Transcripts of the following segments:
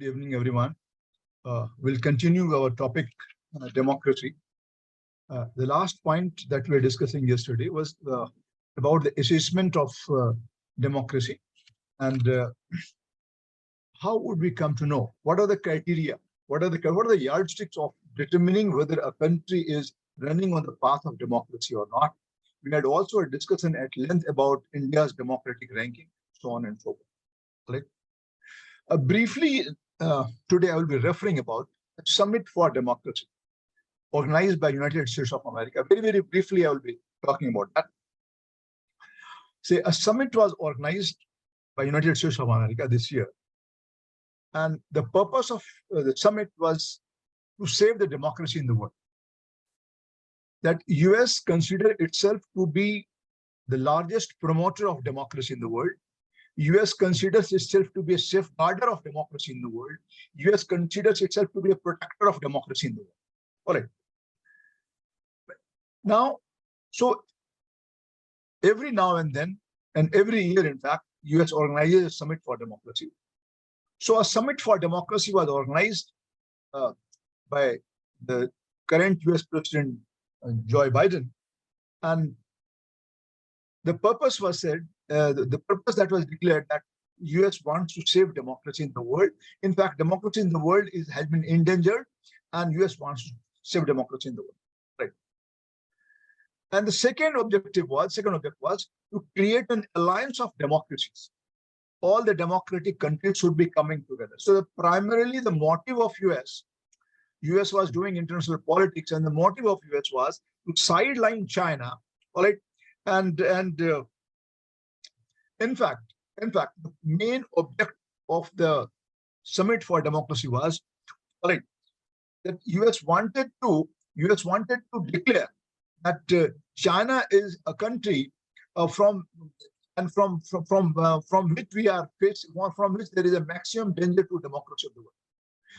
Good evening, everyone. We'll continue our topic, democracy. The last point that we were discussing yesterday was about the assessment of democracy and how would we come to know what are the criteria, what are the yardsticks of determining whether a country is running on the path of democracy or not. We had also a discussion at length about India's democratic ranking, so on and so forth. Briefly, today I will be referring about a summit for democracy organized by United States of America. Very, very briefly, I will be talking about that. A summit was organized by United States of America this year. And the purpose of the summit was to save the democracy in the world. That US considered itself to be the largest promoter of democracy in the world. US considers itself to be a safeguarder of democracy in the world. US considers itself to be a protector of democracy in the world. All right. Now, so every now and then, and every year, in fact, US organizes a summit for democracy. So a summit for democracy was organized by the current US President, Joe Biden. And the purpose was said, the purpose that was declared that US wants to save democracy in the world. In fact, democracy in the world has been endangered, and US wants to save democracy in the world. Right. And the second objective was to create an alliance of democracies. All the democratic countries should be coming together. So primarily the motive of US was doing international politics, and the motive of US was to sideline China. All right. And in fact, the main object of the Summit for Democracy was, all right, that US wanted to declare that China is a country from which we are facing, from which there is a maximum danger to democracy of the world.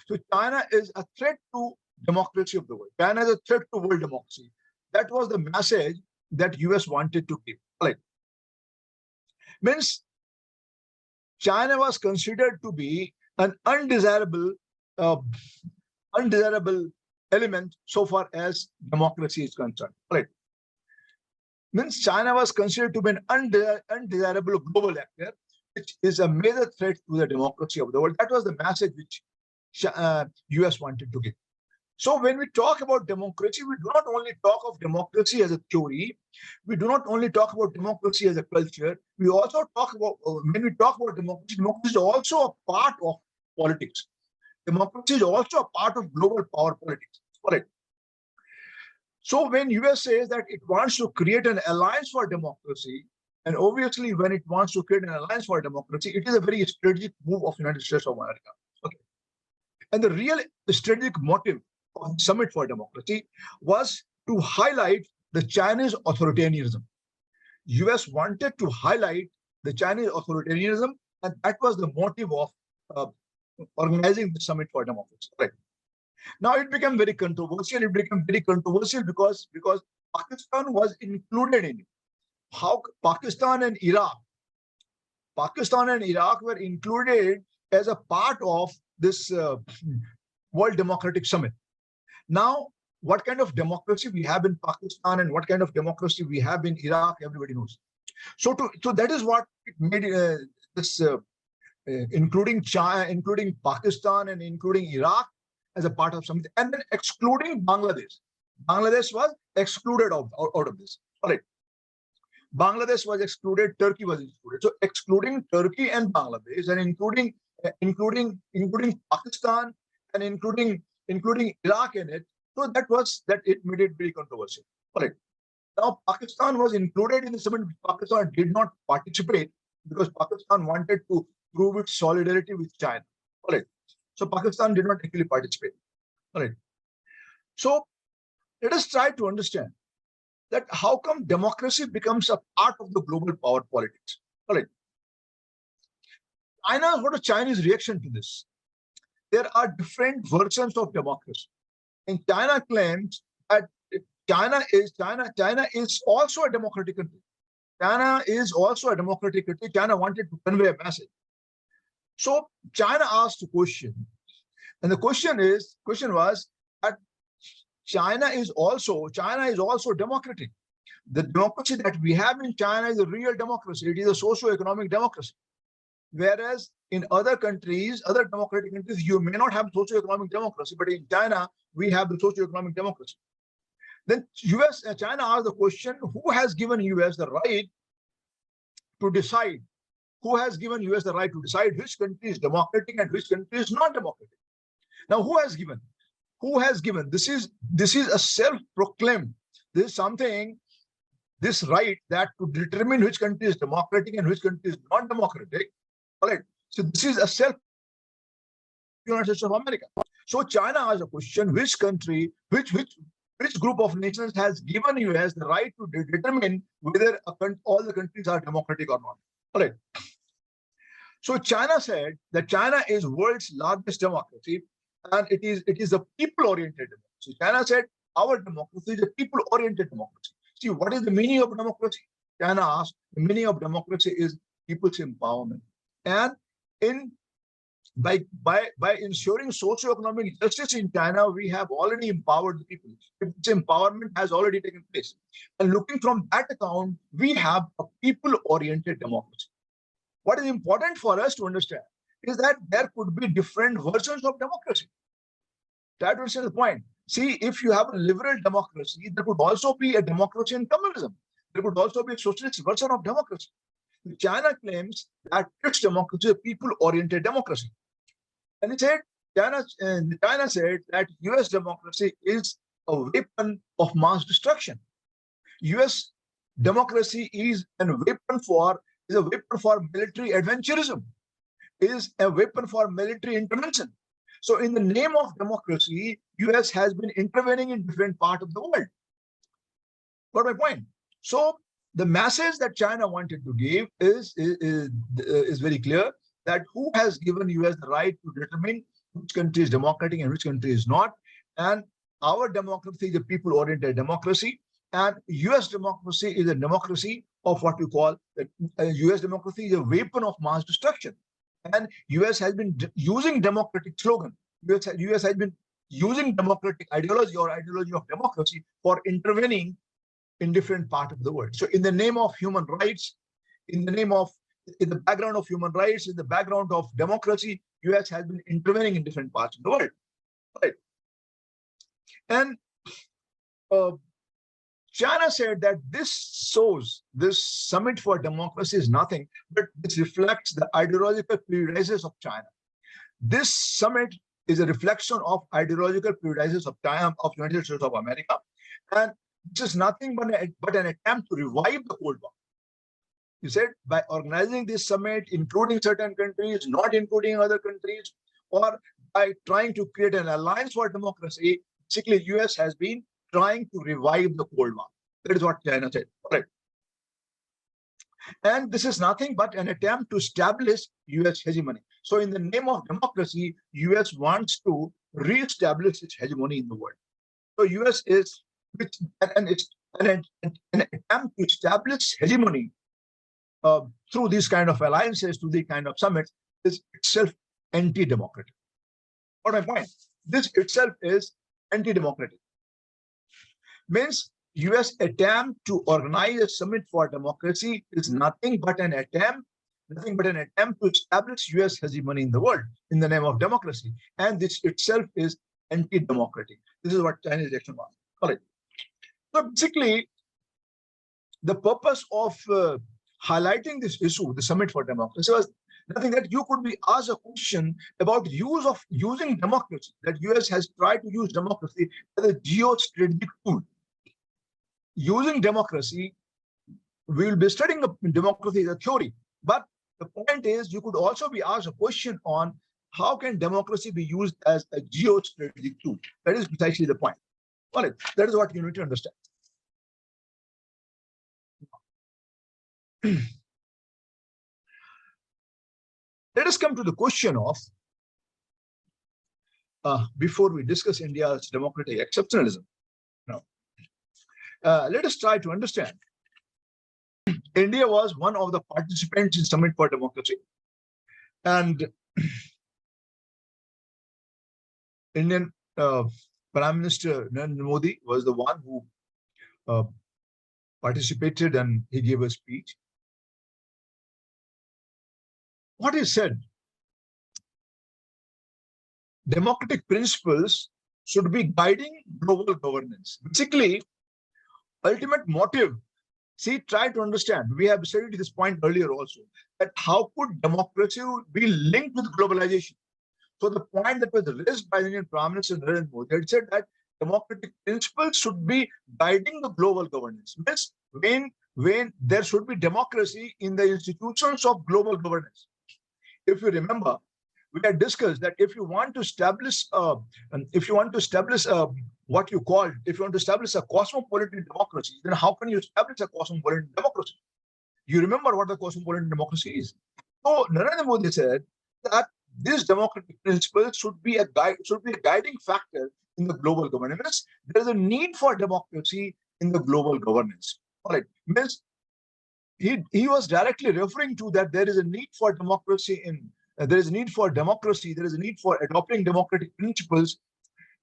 So China is a threat to democracy of the world. China is a threat to world democracy. That was the message that US wanted to give. Right. Means China was considered to be an undesirable element so far as democracy is concerned. Right. Means China was considered to be an undesirable global actor, which is a major threat to the democracy of the world. That was the message which US wanted to give. So when we talk about democracy, we do not only talk of democracy as a theory, we do not only talk about democracy as a culture, we also talk about, when we talk about democracy, democracy is also a part of politics. Democracy is also a part of global power politics. Correct. So when US says that it wants to create an alliance for democracy, and obviously when it wants to create an alliance for democracy, it is a very strategic move of the United States of America. Okay. And the real strategic motive of the Summit for Democracy was to highlight the Chinese authoritarianism. US wanted to highlight the Chinese authoritarianism, and that was the motive of organizing the Summit for Democracy. Right. Now it became very controversial. It became very controversial because Pakistan was included in it. How Pakistan and Iraq were included as a part of this World Democratic Summit. Now, what kind of democracy we have in Pakistan and what kind of democracy we have in Iraq, everybody knows. So that is what it made this, including China, including Pakistan and including Iraq as a part of something, and then excluding Bangladesh. Bangladesh was excluded out of this. All right. Bangladesh was excluded, Turkey was excluded. So excluding Turkey and Bangladesh, and including Pakistan and including Iraq in it. So that it made it very controversial. All right. Now Pakistan was included in the summit. Pakistan did not participate because Pakistan wanted to prove its solidarity with China. All right. So Pakistan did not actually participate. All right. So let us try to understand that how come democracy becomes a part of the global power politics. All right. What is China's reaction to this? There are different versions of democracy. And China claims that China is also a democratic country. China is also a democratic country. China wanted to convey a message. So China asked a question, and the question was that China is also democratic. The democracy that we have in China is a real democracy. It is a socio-economic democracy. Whereas in other countries, other democratic countries, you may not have socio-economic democracy, but in China, we have the socio-economic democracy. Then China asked the question, who has given US the right to decide? Who has given US the right to decide which country is democratic and which country is not democratic? Now, who has given? Who has given? This is a self-proclaimed. This is something, this right that to determine which country is democratic and which country is not democratic. All right. So this is a United States of America. So China asked a question: which country, which group of nations has given US the right to determine whether all the countries are democratic or not? All right. So China said that China is world's largest democracy, and it is a people-oriented democracy. China said our democracy is a people-oriented democracy. See, what is the meaning of democracy? China asked. The meaning of democracy is people's empowerment, and by ensuring socio-economic justice in China, we have already empowered the people. Its empowerment has already taken place. And looking from that account, we have a people-oriented democracy. What is important for us to understand is that there could be different versions of democracy. Try to understand the point. See, if you have a liberal democracy, there could also be a democracy in communism. There could also be a socialist version of democracy. China claims that its democracy is a people-oriented democracy. And it said, China said that US democracy is a weapon of mass destruction. US democracy is a weapon for military adventurism, is a weapon for military intervention. So in the name of democracy, US has been intervening in different parts of the world. Got my point? So the message that China wanted to give is very clear, that who has given US the right to determine which country is democratic and which country is not. And our democracy is a people-oriented democracy, and US democracy is a democracy of what we call US democracy is a weapon of mass destruction. And US has been using democratic slogan. US has been using democratic ideology or ideology of democracy for intervening in different parts of the world. So in the name of human rights, in the background of human rights, in the background of democracy, US has been intervening in different parts of the world. Right. And China said that this summit for democracy is nothing, but this reflects the ideological prejudices of China. This summit is a reflection of ideological prejudices of China, of United States of America. And this is nothing but an attempt to revive the Cold War. He said, by organizing this summit, including certain countries, not including other countries, or by trying to create an alliance for democracy, basically US has been trying to revive the Cold War. That is what China said. Right. And this is nothing but an attempt to establish US hegemony. So in the name of democracy, US wants to re-establish its hegemony in the world. So US is an attempt to establish hegemony through these kind of alliances, through these kind of summits, is itself anti-democratic. What my point? This itself is anti-democratic. Means US attempt to organize a summit for democracy is nothing but an attempt to establish US hegemony in the world in the name of democracy. And this itself is anti-democratic. This is what Chinese action was. All right. So basically, the purpose of highlighting this issue, the Summit for Democracy, was nothing that you could be asked a question about using democracy, that US has tried to use democracy as a geostrategic tool. Using democracy, we will be studying democracy as a theory, but the point is you could also be asked a question on how can democracy be used as a geostrategic tool. That is precisely the point. All right, that is what you need to understand. Let us come to the question of, before we discuss India's democratic exceptionalism, let us try to understand. India was one of the participants in Summit for Democracy. And Indian Prime Minister Narendra Modi was the one who participated and he gave a speech. What he said, democratic principles should be guiding global governance. Basically, ultimate motive. See, try to understand. We have studied this point earlier also, that how could democracy be linked with globalization? So the point that was raised by the Indian Prime Minister Narendra Modi had said that democratic principles should be guiding the global governance. Means when there should be democracy in the institutions of global governance. If you remember, we had discussed that if you want to establish what you call, if you want to establish a cosmopolitan democracy, then how can you establish a cosmopolitan democracy? You remember what the cosmopolitan democracy is. So Narendra Modi said that these democratic principles should be a guiding factor in the global governance. There is a need for democracy in the global governance. All right, means he was directly referring to that there is a need for democracy in there is a need for democracy. There is a need for adopting democratic principles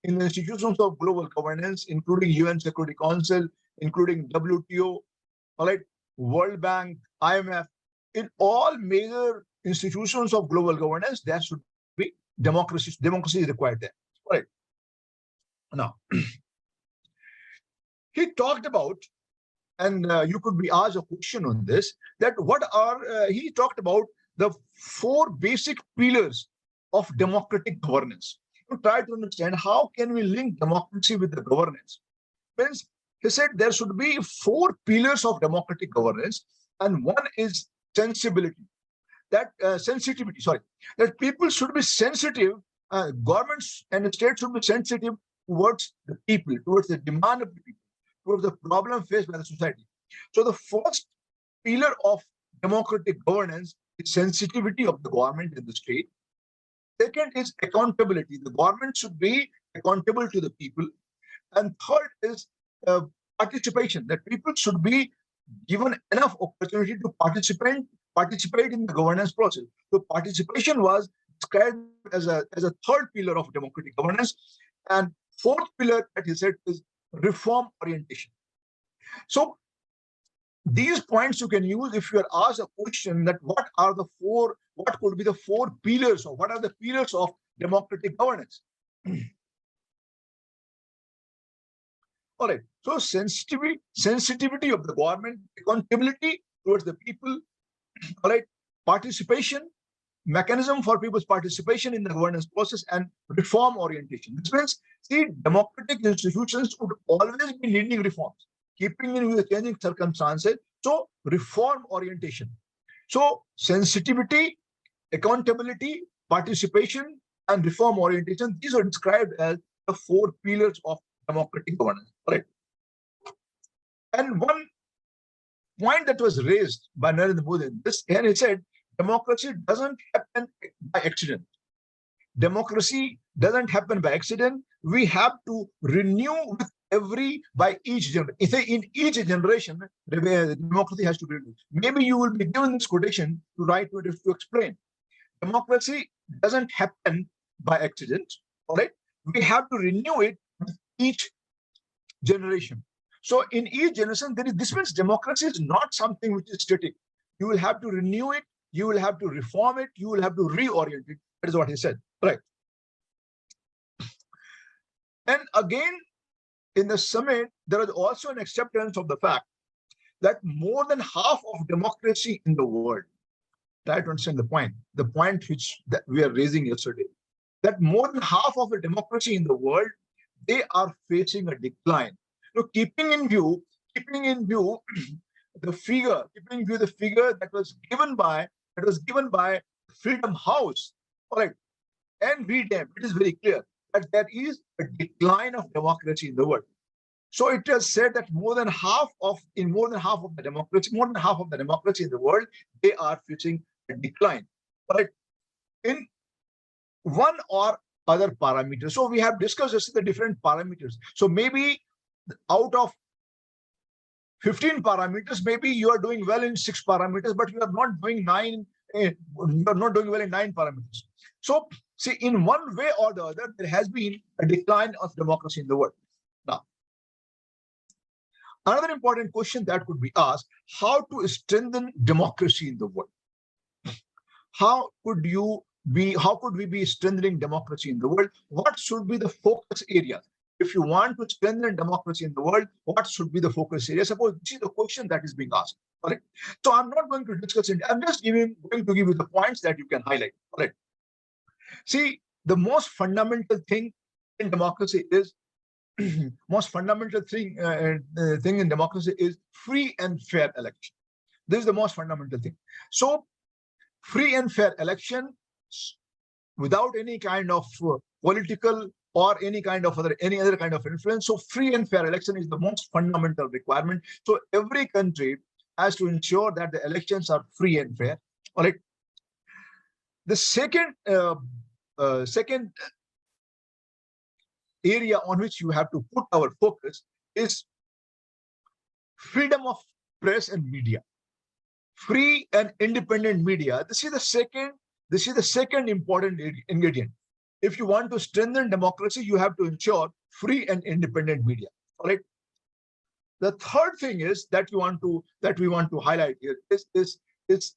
in the institutions of global governance, including UN Security Council, including WTO, all right, World Bank, IMF. In all major institutions of global governance, there should be democracy. Democracy is required there. All right. Now, he talked about, and you could be asked a question on this, that what are, he talked about the 4 basic pillars of democratic governance. To try to understand how can we link democracy with the governance. Means he said there should be 4 pillars of democratic governance, and one is sensibility. That sensitivity, sorry, that people should be sensitive, governments and states should be sensitive towards the people, towards the demand of the people, towards the problem faced by the society. So the first pillar of democratic governance is sensitivity of the government and the state. Second is accountability. The government should be accountable to the people. And third is participation, that people should be given enough opportunity to participate in the governance process. So participation was described as a third pillar of democratic governance. And fourth pillar that he said is reform orientation. So these points you can use if you are asked a question that what could be the 4 pillars, or what are the pillars of democratic governance? All right, so sensitivity of the government, accountability towards the people, all right, participation, mechanism for people's participation in the governance process, and reform orientation. This means, see, democratic institutions would always be needing reforms, keeping in view the changing circumstances. So reform orientation. So sensitivity, accountability, participation, and reform orientation, these are described as the 4 pillars of democratic governance. Right. And one point that was raised by Narendra Modi, and he said, democracy doesn't happen by accident. Democracy doesn't happen by accident. We have to renew with each generation. In each generation, democracy has to be renewed. Maybe you will be given this quotation to write to explain. Democracy doesn't happen by accident. All right, we have to renew it with each generation. So in each generation, this means democracy is not something which is static. You will have to renew it. You will have to reform it. You will have to reorient it. That is what he said. Right. And again, in the summit, there is also an acceptance of the fact that more than half of democracy in the world, try to understand the point which that we are raising yesterday, that more than half of the democracy in the world, they are facing a decline. So keeping in view the figure that was given by Freedom House, all right, and read them, it is very clear that there is a decline of democracy in the world. So it has said that more than half of the democracy in the world, they are facing a decline, right? In one or other parameter. So we have discussed just the different parameters. So maybe out of 15 parameters, maybe you are doing well in 6 parameters, but you are not doing 9. You are not doing well in 9 parameters. So, see, in one way or the other, there has been a decline of democracy in the world. Now, another important question that could be asked, how to strengthen democracy in the world? How could we be strengthening democracy in the world? What should be the focus areas? If you want to strengthen democracy in the world, what should be the focus area? Suppose this is the question that is being asked. All right. So I'm not going to discuss it. I'm just going to give you the points that you can highlight. All right. See, the most fundamental thing in democracy is thing in democracy is free and fair election. This is the most fundamental thing. So free and fair election without any kind of political or any other kind of influence. So free and fair election is the most fundamental requirement. So every country has to ensure that the elections are free and fair. All right. The second area on which you have to put our focus is freedom of press and media. Free and independent media. This is the second important ingredient. If you want to strengthen democracy, you have to ensure free and independent media. All right. The third thing is that we want to highlight here is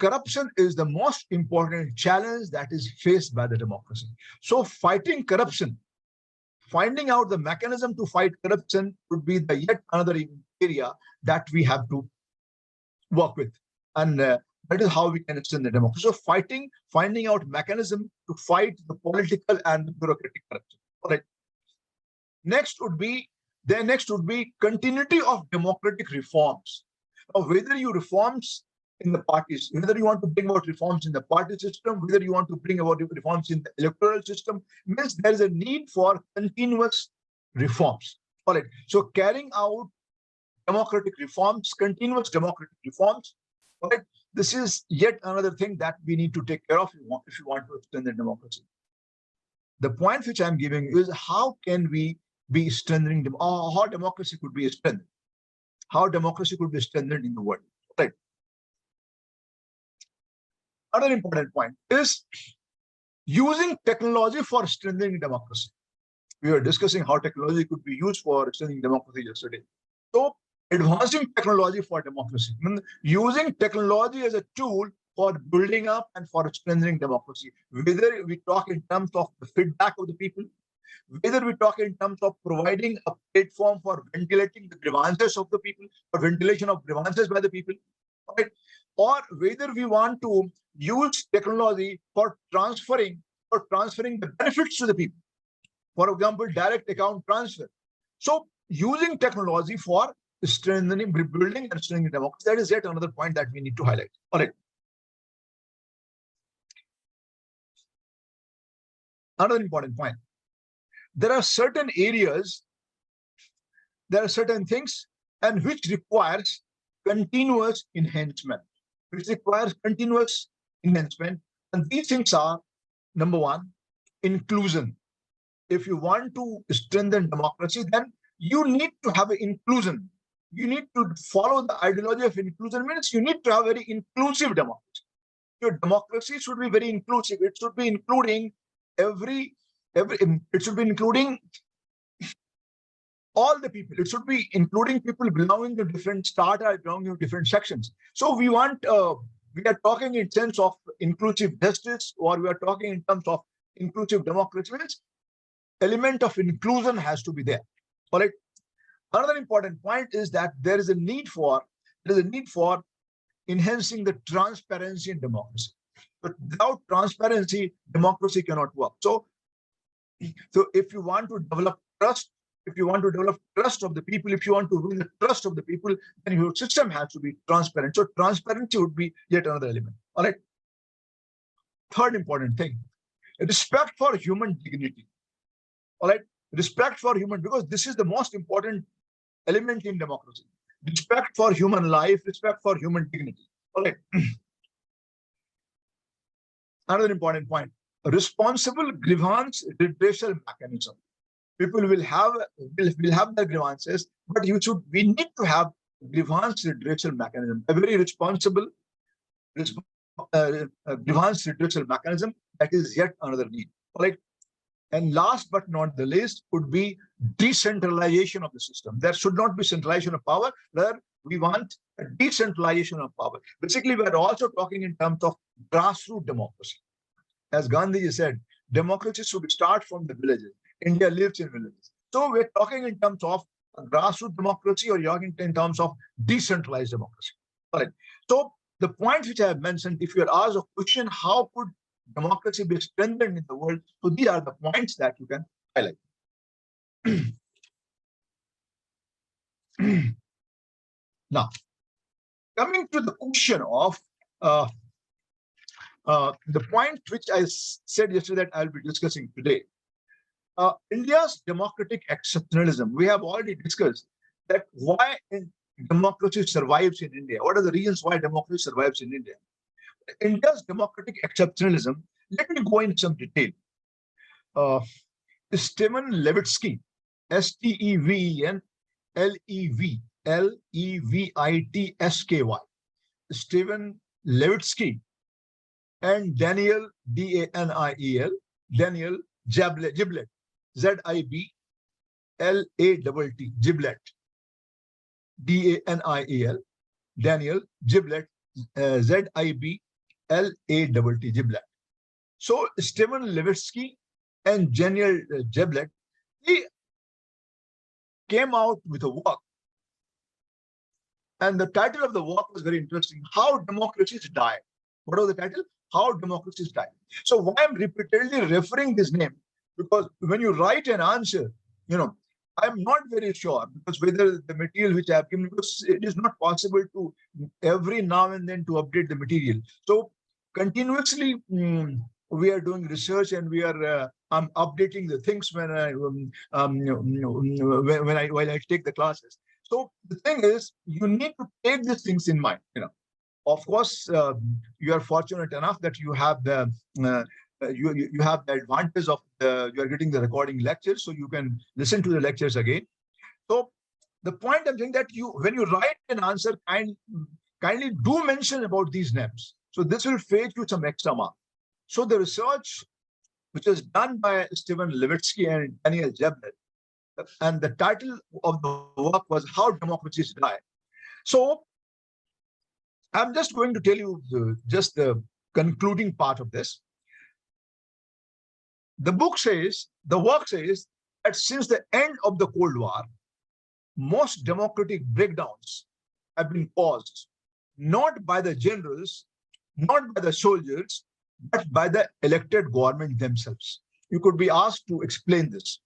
corruption is the most important challenge that is faced by the democracy. So fighting corruption, finding out the mechanism to fight corruption would be the yet another area that we have to work with. And that is how we can strengthen the democracy. So finding out mechanism to fight the political and bureaucratic corruption. All right. Next would be continuity of democratic reforms. Now, whether you reforms in the parties, whether you want to bring about reforms in the party system, whether you want to bring about reforms in the electoral system, means there is a need for continuous reforms. All right. So carrying out democratic reforms, continuous democratic reforms. All right. This is yet another thing that we need to take care of if you want to extend the democracy. The point which I'm giving is how can we be strengthening them, or how democracy could be strengthened, how democracy could be strengthened in the world. Right. Another important point is using technology for strengthening democracy. We were discussing how technology could be used for strengthening democracy yesterday. So advancing technology for democracy, using technology as a tool for building up and for strengthening democracy, whether we talk in terms of the feedback of the people, whether we talk in terms of providing a platform for ventilating the grievances of the people, or ventilation of grievances by the people, right? Or whether we want to use technology for transferring the benefits to the people. For example, direct account transfer. So using technology for strengthening, rebuilding and strengthening democracy, that is yet another point that we need to highlight. All right. Another important point. There are certain areas, there are certain things and which requires continuous enhancement, And these things are, number one, inclusion. If you want to strengthen democracy, then you need to have an inclusion. You need to follow the ideology of inclusion, means you need to have very inclusive democracy. Your democracy should be very inclusive. It should be including it should be including all the people. It should be including people belonging to different strata, belonging to different sections. So we are talking in terms of inclusive justice, or we are talking in terms of inclusive democracy, means element of inclusion has to be there. All right. Another important point is that there is a need for enhancing the transparency in democracy. But without transparency, democracy cannot work. So if you want to develop trust, if you want to develop trust of the people, if you want to win the trust of the people, then your system has to be transparent. So transparency would be yet another element. All right. Third important thing, respect for human dignity. All right. Respect for human, because this is the most important element in democracy. Respect for human life, respect for human dignity. All right. Another important point, responsible grievance redressal mechanism. People will have their grievances, but we need to have grievance redressal mechanism, a very responsible grievance redressal mechanism, that is yet another need. Right? And last but not the least would be decentralization of the system. There should not be centralization of power. Rather, we want a decentralization of power. Basically, we are also talking in terms of grassroots democracy. As Gandhi said, democracy should start from the villages. India lives in villages. So we're talking in terms of grassroots democracy, or you're talking in terms of decentralized democracy. All right. So the points which I have mentioned, if you're asked a question, how could democracy be strengthened in the world? So these are the points that you can highlight. Now, coming to the question of the point which I said yesterday that I'll be discussing today. India's democratic exceptionalism. We have already discussed that why democracy survives in India. What are the reasons why democracy survives in India? India's democratic exceptionalism, let me go in some detail. Steven Levitsky, Steven Steven Levitsky, and Daniel, Daniel, Daniel Giblet, Ziblatt, Giblet, Daniel, Daniel Giblet, Ziblatt, Giblet. So Steven Levitsky and Daniel Giblet, they came out with a work. And the title of the work was very interesting. How Democracies Die. What was the title? How Democracies Die. So why I'm repeatedly referring this name? Because when you write an answer, I'm not very sure, because whether the material which I have given, because it is not possible to every now and then to update the material. So continuously we are doing research, and we are I'm updating the things when while I take the classes. So the thing is, you need to take these things in mind. Of course, you are fortunate enough that you have the you have the advantage of you are getting the recording lectures, so you can listen to the lectures again. So the point I'm saying that when you write an answer, kindly do mention about these names. So this will fetch you some extra mark. So the research which is done by Steven Levitsky and Daniel Giblet, and the title of the work was How Democracies Die. So I'm just going to tell you just the concluding part of this. The work says that since the end of the Cold War, most democratic breakdowns have been caused not by the generals, not by the soldiers, but by the elected government themselves. You could be asked to explain this.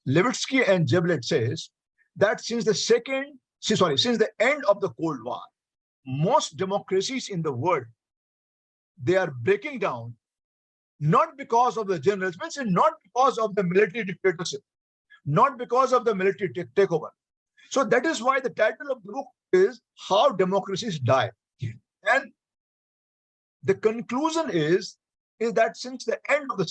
Levitsky and Giblet says that since the end of the Cold War, most democracies in the world, they are breaking down, not because of the generals, not because of the military dictatorship, not because of the military takeover. So that is why the title of the book is How Democracies Die. And the conclusion is that since the end of the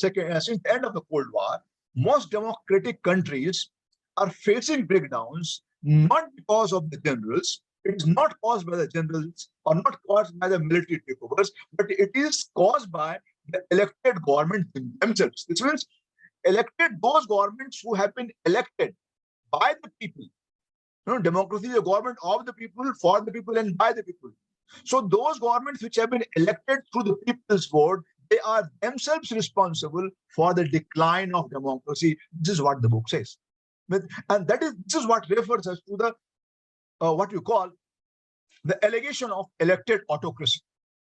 Cold War, most democratic countries are facing breakdowns not because of the generals. It is not caused by the generals or not caused by the military takeovers, but it is caused by the elected government themselves. This means those governments who have been elected by the people. Democracy is a government of the people, for the people, and by the people. So those governments which have been elected through the people's vote, they are themselves responsible for the decline of democracy. This is what the book says. And this is what refers us to the what you call the allegation of elected autocracy.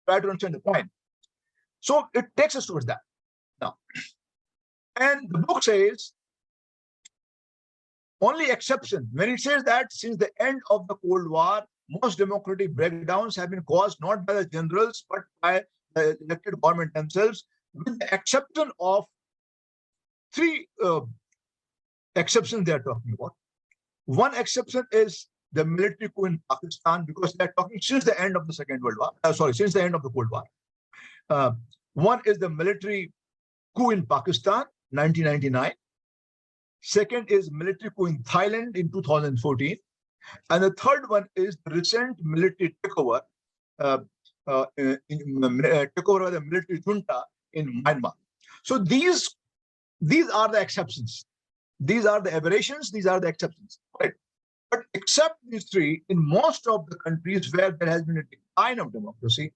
Try to understand the point. So it takes us towards that. Now, and the book says, only exception, when it says that since the end of the Cold War, most democratic breakdowns have been caused not by the generals, but by the elected government themselves, with the exception of three exceptions they are talking about. One exception is the military coup in Pakistan, because they're talking since the end of the since the end of the Cold War. One is the military coup in Pakistan, 1999. Second is military coup in Thailand in 2014. And the third one is the recent military takeover took over by the military junta in Myanmar. So these are the exceptions. These are the aberrations. These are the exceptions. Right? But except these three, in most of the countries where there has been a decline of democracy,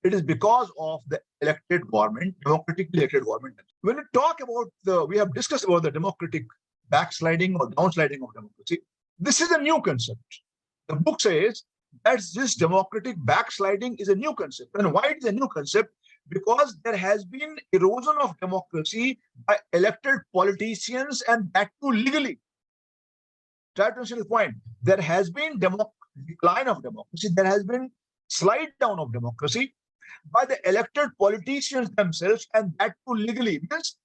it is because of the elected government, democratically elected government. When we talk about we have discussed about the democratic backsliding or downsliding of democracy. This is a new concept. The book says that this democratic backsliding is a new concept. And why it is a new concept? Because there has been erosion of democracy by elected politicians, and that too legally. Try to understand the point. There has been decline of democracy. There has been slide down of democracy by the elected politicians themselves, and that too legally. Means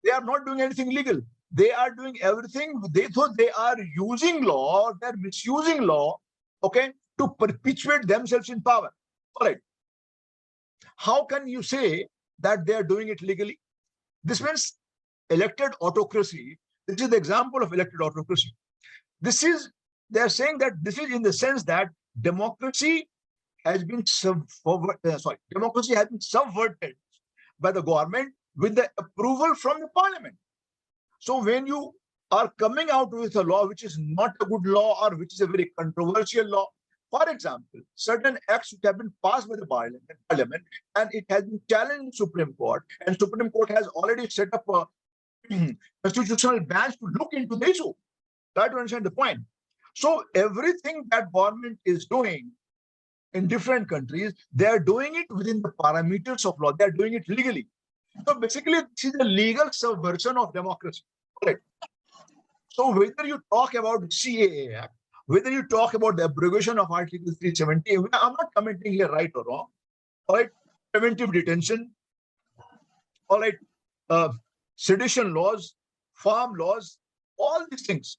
they are not doing anything legal. They are doing everything. They thought they are using law, they're misusing law, okay, to perpetuate themselves in power. All right. How can you say that they are doing it legally? This means elected autocracy. This is the example of elected autocracy. They're saying that this is in the sense that democracy has been democracy has been subverted by the government with the approval from the parliament. So when you are coming out with a law which is not a good law or which is a very controversial law, for example, certain acts which have been passed by the parliament and it has been challenged in Supreme Court, and Supreme Court has already set up a constitutional bench to look into the issue. Try to understand the point. So everything that government is doing in different countries, they are doing it within the parameters of law. They are doing it legally. So basically, this is a legal subversion of democracy. Right? So whether you talk about CAA Act, whether you talk about the abrogation of Article 370, I'm not commenting here right or wrong. All right, preventive detention. All right, sedition laws, farm laws, all these things,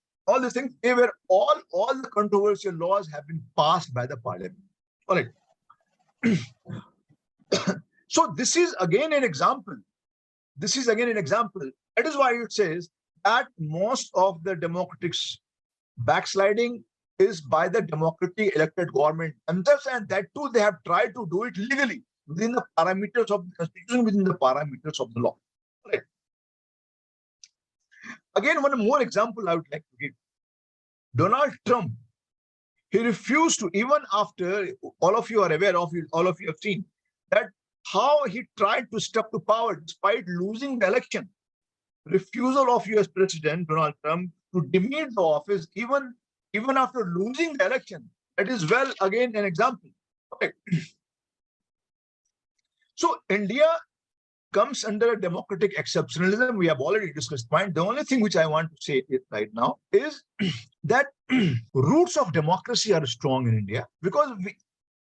they were all the controversial laws have been passed by the parliament. All right. So this is again an example. That is why it says that most of the democratic backsliding is by the democratically elected government themselves, and that too they have tried to do it legally within the parameters of the constitution, within the parameters of the law. All right. Again, one more example I would like to give. Donald Trump, he refused to, even after all of you are aware of, all of you have seen that how he tried to step to power despite losing the election. Refusal of US President Donald Trump to demit the office even after losing the election. That is, well, again, an example. Okay. So India comes under a democratic exceptionalism. We have already discussed point. The only thing which I want to say right now is that roots of democracy are strong in India because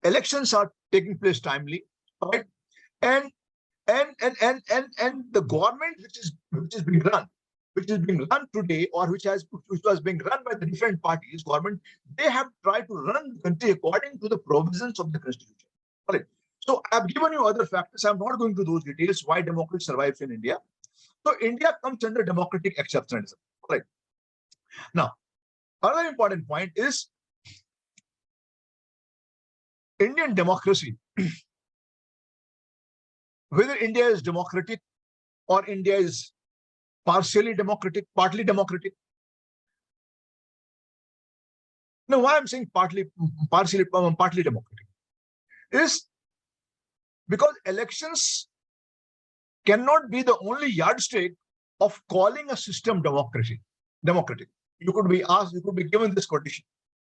elections are taking place timely, right? And the government which is being run today, or which was being run by the different parties, government, they have tried to run the country according to the provisions of the constitution. All right. So I've given you other factors. I'm not going to those details why democracy survives in India. So India comes under democratic exceptionalism. All right. Now, another important point is Indian democracy. Whether India is democratic or India is partially democratic, partly democratic. Now, why I'm saying partly democratic is because elections cannot be the only yardstick of calling a system democratic. You could be asked, you could be given this condition,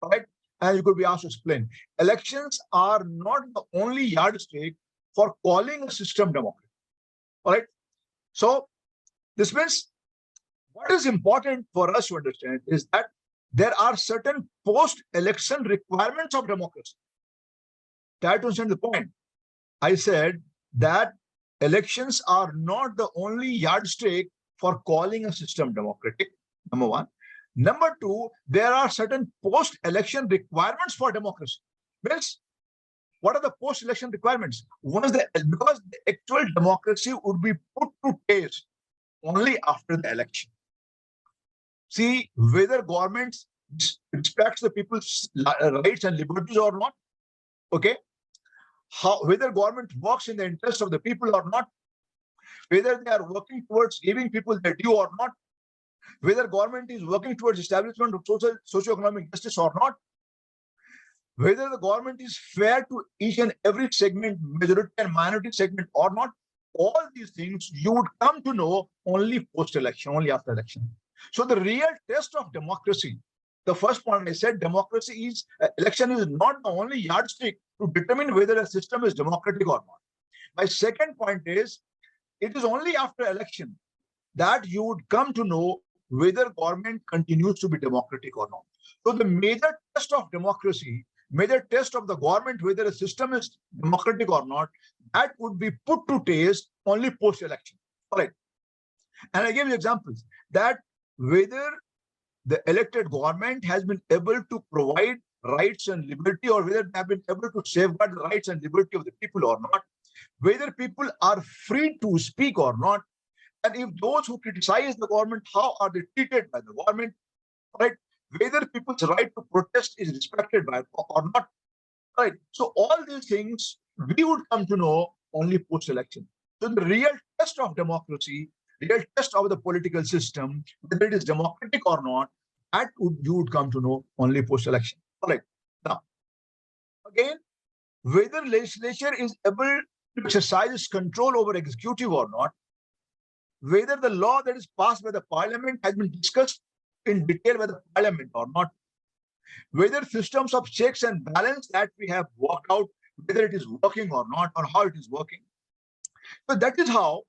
right? And you could be asked to explain. Elections are not the only yardstick for calling a system democratic. All right. So this means what is important for us to understand is that there are certain post-election requirements of democracy. Try to understand the point. I said that elections are not the only yardstick for calling a system democratic, number one. Number two, there are certain post-election requirements for democracy. Means, what are the post-election requirements? One is because the actual democracy would be put to test only after the election. See whether governments respects the people's rights and liberties or not. Okay. whether government works in the interest of the people or not, whether they are working towards giving people their due or not, whether government is working towards establishment of socio-economic justice or not, whether the government is fair to each and every segment, majority and minority segment or not. All these things you would come to know only post-election, only after election. So the real test of democracy, the first point I said, democracy is, election is not the only yardstick to determine whether a system is democratic or not. My second point is, it is only after election that you would come to know whether government continues to be democratic or not. So the major test of democracy, major test of the government, whether a system is democratic or not, that would be put to test only post-election. All right. And I gave you examples that whether the elected government has been able to provide rights and liberty, or whether they have been able to safeguard the rights and liberty of the people or not, whether people are free to speak or not, and if those who criticize the government, how are they treated by the government, right? Whether people's right to protest is respected by or not, right? So all these things we would come to know only post-election. So the real test of democracy, real test of the political system, whether it is democratic or not, that you would come to know only post-election. All right. Now, again, whether legislature is able to exercise control over executive or not, whether the law that is passed by the parliament has been discussed in detail by the parliament or not, whether systems of checks and balance that we have worked out, whether it is working or not, or how it is working. So that is how,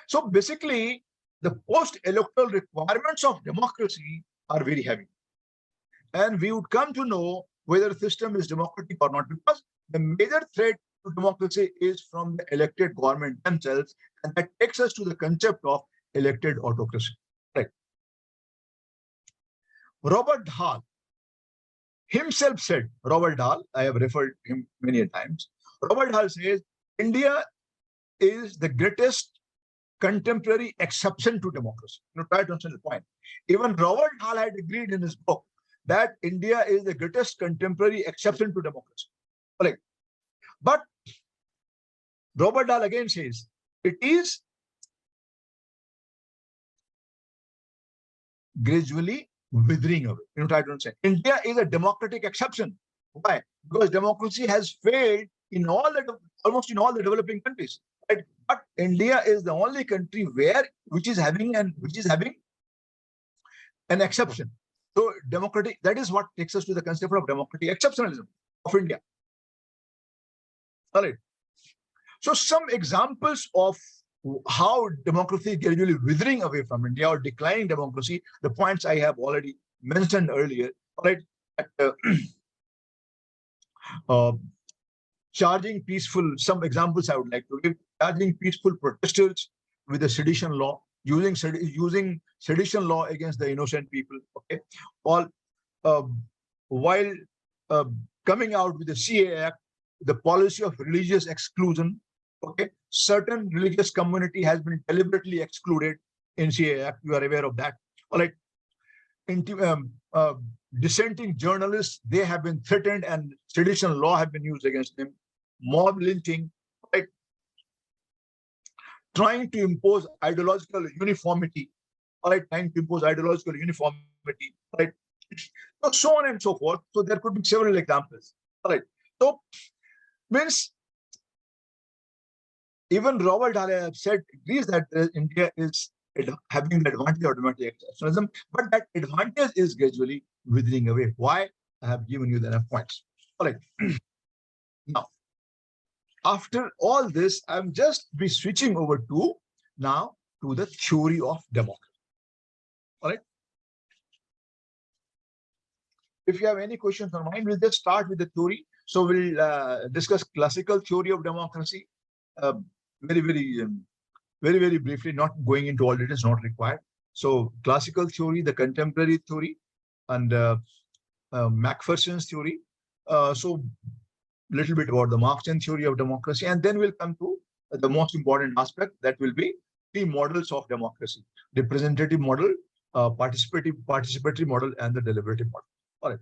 so basically the post-electoral requirements of democracy are very heavy. And we would come to know whether the system is democratic or not, because the major threat to democracy is from the elected government themselves, and that takes us to the concept of elected autocracy. Right. Robert Dahl himself said, Robert Dahl, I have referred him many times. Robert Dahl says, India is the greatest contemporary exception to democracy. Try to understand the point. Even Robert Dahl had agreed in his book that India is the greatest contemporary exception to democracy. Like, but Robert Dahl again says, it is gradually withering away. Try to understand. India is a democratic exception. Why? Because democracy has failed in almost in all the developing countries. Right? But India is the only country which is having an exception. So democratic, that is what takes us to the concept of democratic exceptionalism of India. All right. So some examples of how democracy is gradually withering away from India or declining democracy, the points I have already mentioned earlier. All right. Charging peaceful, some examples I would like to give, charging peaceful protesters with the sedition law, using sedition law against the innocent people, okay, all while coming out with the CA Act, the policy of religious exclusion, okay, certain religious community has been deliberately excluded in CA Act, you are aware of that, all right. Dissenting journalists, they have been threatened and sedition law have been used against them, mob lynching, right? Trying to impose ideological uniformity, all right, trying to impose ideological uniformity, right? So on and so forth. So there could be several examples, all right? So means even Robert Dahl have said agrees that India is having the advantage of democratic exceptionalism, but that advantage is gradually withering away. Why? I have given you the enough points. All right. Now, after all this, I'm just be switching over to now to the theory of democracy. All right. If you have any questions on mind, we'll just start with the theory. So we'll discuss classical theory of democracy very briefly, not going into all details, not required. So classical theory, the contemporary theory, and Macpherson's theory. So little bit about the Marxian theory of democracy, and then we'll come to the most important aspect, that will be the models of democracy: representative model, participatory model, and the deliberative model. All right.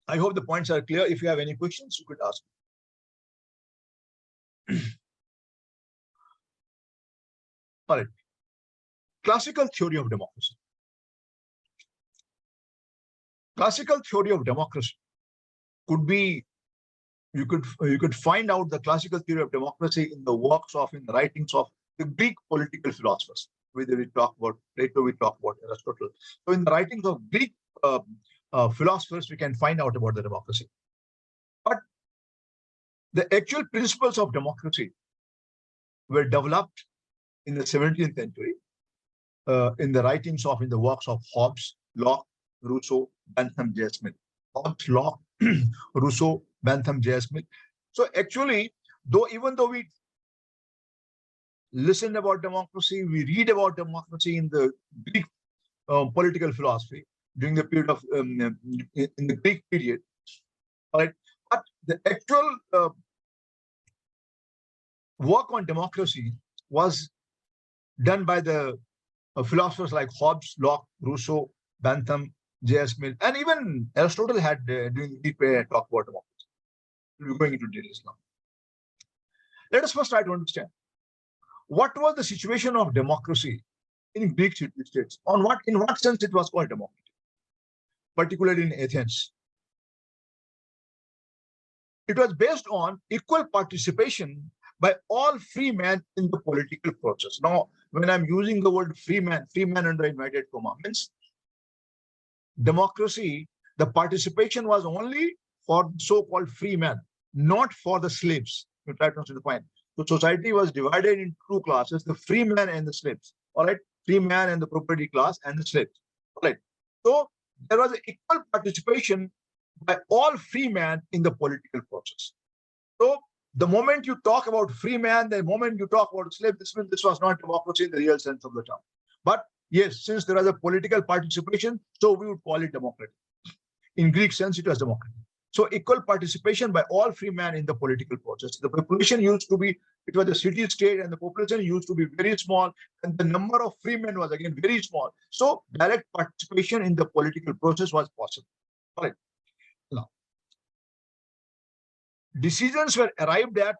I hope the points are clear. If you have any questions, you could ask. All right. Classical theory of democracy. Classical theory of democracy could be, you could find out the classical theory of democracy in the works of, in the writings of the Greek political philosophers. Whether we talk about Plato, we talk about Aristotle. So in the writings of Greek philosophers, we can find out about the democracy. But the actual principles of democracy were developed in the 17th century in the writings of, in the works of Hobbes, Locke, Rousseau, Bentham, J. Smith. Hobbes, Locke, Rousseau, Bentham, J. Smith. So actually, even though we listen about democracy, we read about democracy in the Greek political philosophy during the period of in the Greek period, right? But the actual work on democracy was done by the philosophers like Hobbes, Locke, Rousseau, Bentham, J. Smith, and even Aristotle had during the Greek talk about democracy. We're going into details now. Let us first try to understand what was the situation of democracy in Greek states. In what sense it was called democracy, particularly in Athens. It was based on equal participation by all free men in the political process. Now, when I'm using the word free man under inverted comma means democracy, the participation was only for so-called free men, not for the slaves. You try to understand the point. So society was divided into two classes, the free man and the slaves. All right, free man and the property class and the slaves. All right. So there was an equal participation by all free men in the political process. So the moment you talk about free man, the moment you talk about slave, this means this was not democracy in the real sense of the term. But yes, since there was a political participation, so we would call it democracy. In Greek sense, it was democracy. So equal participation by all free men in the political process. The population used to be, it was a city-state, and the population used to be very small, and the number of free men was again very small. So direct participation in the political process was possible. All right. Now, decisions were arrived at.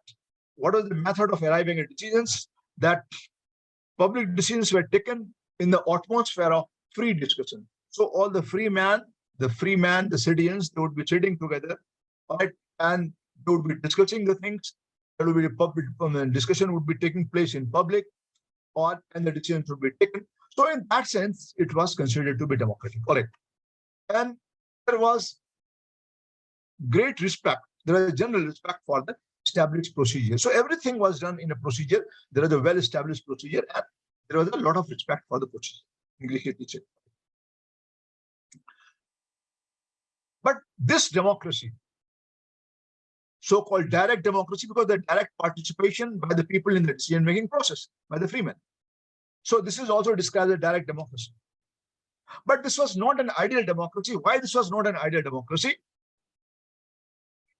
What was the method of arriving at decisions? That public decisions were taken in the atmosphere of free discussion. So all the free man, the citizens, they would be sitting together, right, and they would be discussing the things. There would be a public discussion would be taking place in public, and the decisions would be taken. So in that sense, it was considered to be democratic. Correct. And there was great respect. There was general respect for the established procedure. So everything was done in a procedure. There was a well-established procedure, and there was a lot of respect for the procedure. English teacher. But this democracy, so-called direct democracy, because the direct participation by the people in the decision-making process, by the freemen. So this is also described as direct democracy. But this was not an ideal democracy. Why this was not an ideal democracy?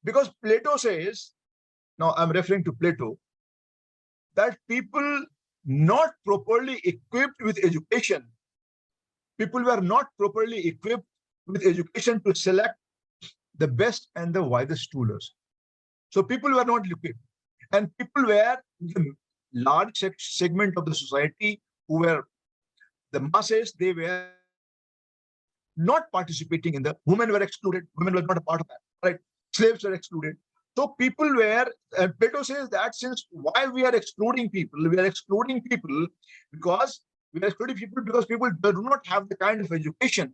Because Plato says, now I'm referring to Plato, that people not properly equipped with education, people were not properly equipped with education to select the best and the wisest rulers. So people were not equipped, and people were the large segment of the society who were the masses. They were not participating in the, women were excluded. Women were not a part of that, right? Slaves were excluded. So people were, and Plato says that since why we are excluding people, we are excluding people because people do not have the kind of education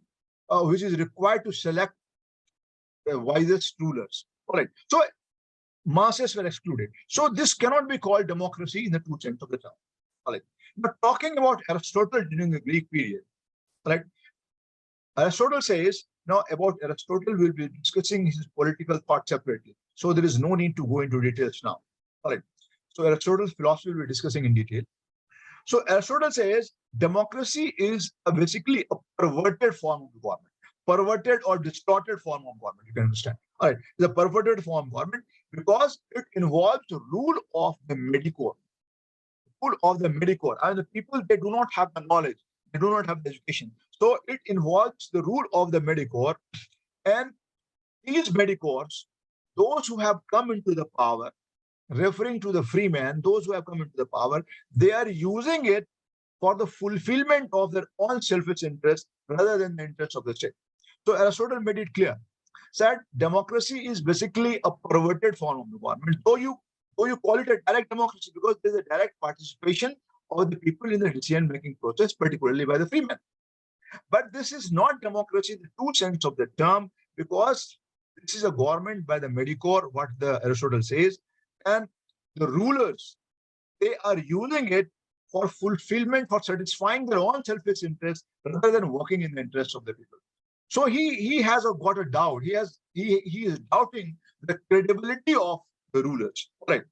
which is required to select the wisest rulers. All right. So masses were excluded. So this cannot be called democracy in the true sense of the term. All right. But talking about Aristotle during the Greek period, right? Aristotle says, now about Aristotle, we'll be discussing his political thought separately. So there is no need to go into details now. All right. So Aristotle's philosophy we'll be discussing in detail. So Aristotle says democracy is basically a perverted form of government. Perverted or distorted form of government, you can understand. All right, the perverted form of government because it involves the rule of the medicore. Rule of the medicore. And the people, they do not have the knowledge, they do not have the education. So it involves the rule of the medicore. And these medicores, those who have come into the power, referring to the freemen, those who have come into the power, they are using it for the fulfillment of their own selfish interest rather than the interest of the state. So Aristotle made it clear, said democracy is basically a perverted form of the government. Though you call it a direct democracy because there's a direct participation of the people in the decision-making process, particularly by the freemen. But this is not democracy in the true sense of the term, because this is a government by the medicore, what the Aristotle says, and the rulers, they are using it for fulfillment, for satisfying their own selfish interests rather than working in the interests of the people. So he has got a doubt. He is doubting the credibility of the rulers. Right.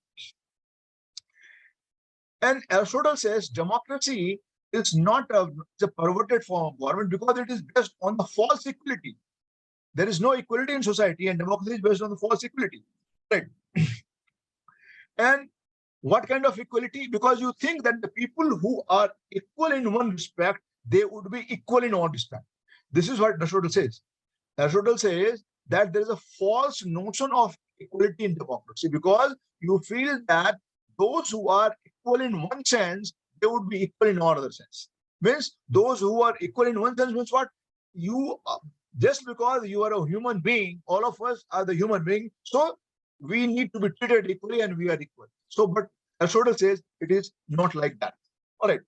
And Aristotle says democracy is not it's a perverted form of government because it is based on the false equality. There is no equality in society, and democracy is based on the false equality. Right. And what kind of equality? Because you think that the people who are equal in one respect, they would be equal in all respect. This is what Aristotle says. Aristotle says that there is a false notion of equality in democracy because you feel that those who are equal in one sense, they would be equal in another sense. Means those who are equal in one sense means what? You just because you are a human being, all of us are the human being, so we need to be treated equally and we are equal. So, but Aristotle says it is not like that. All right.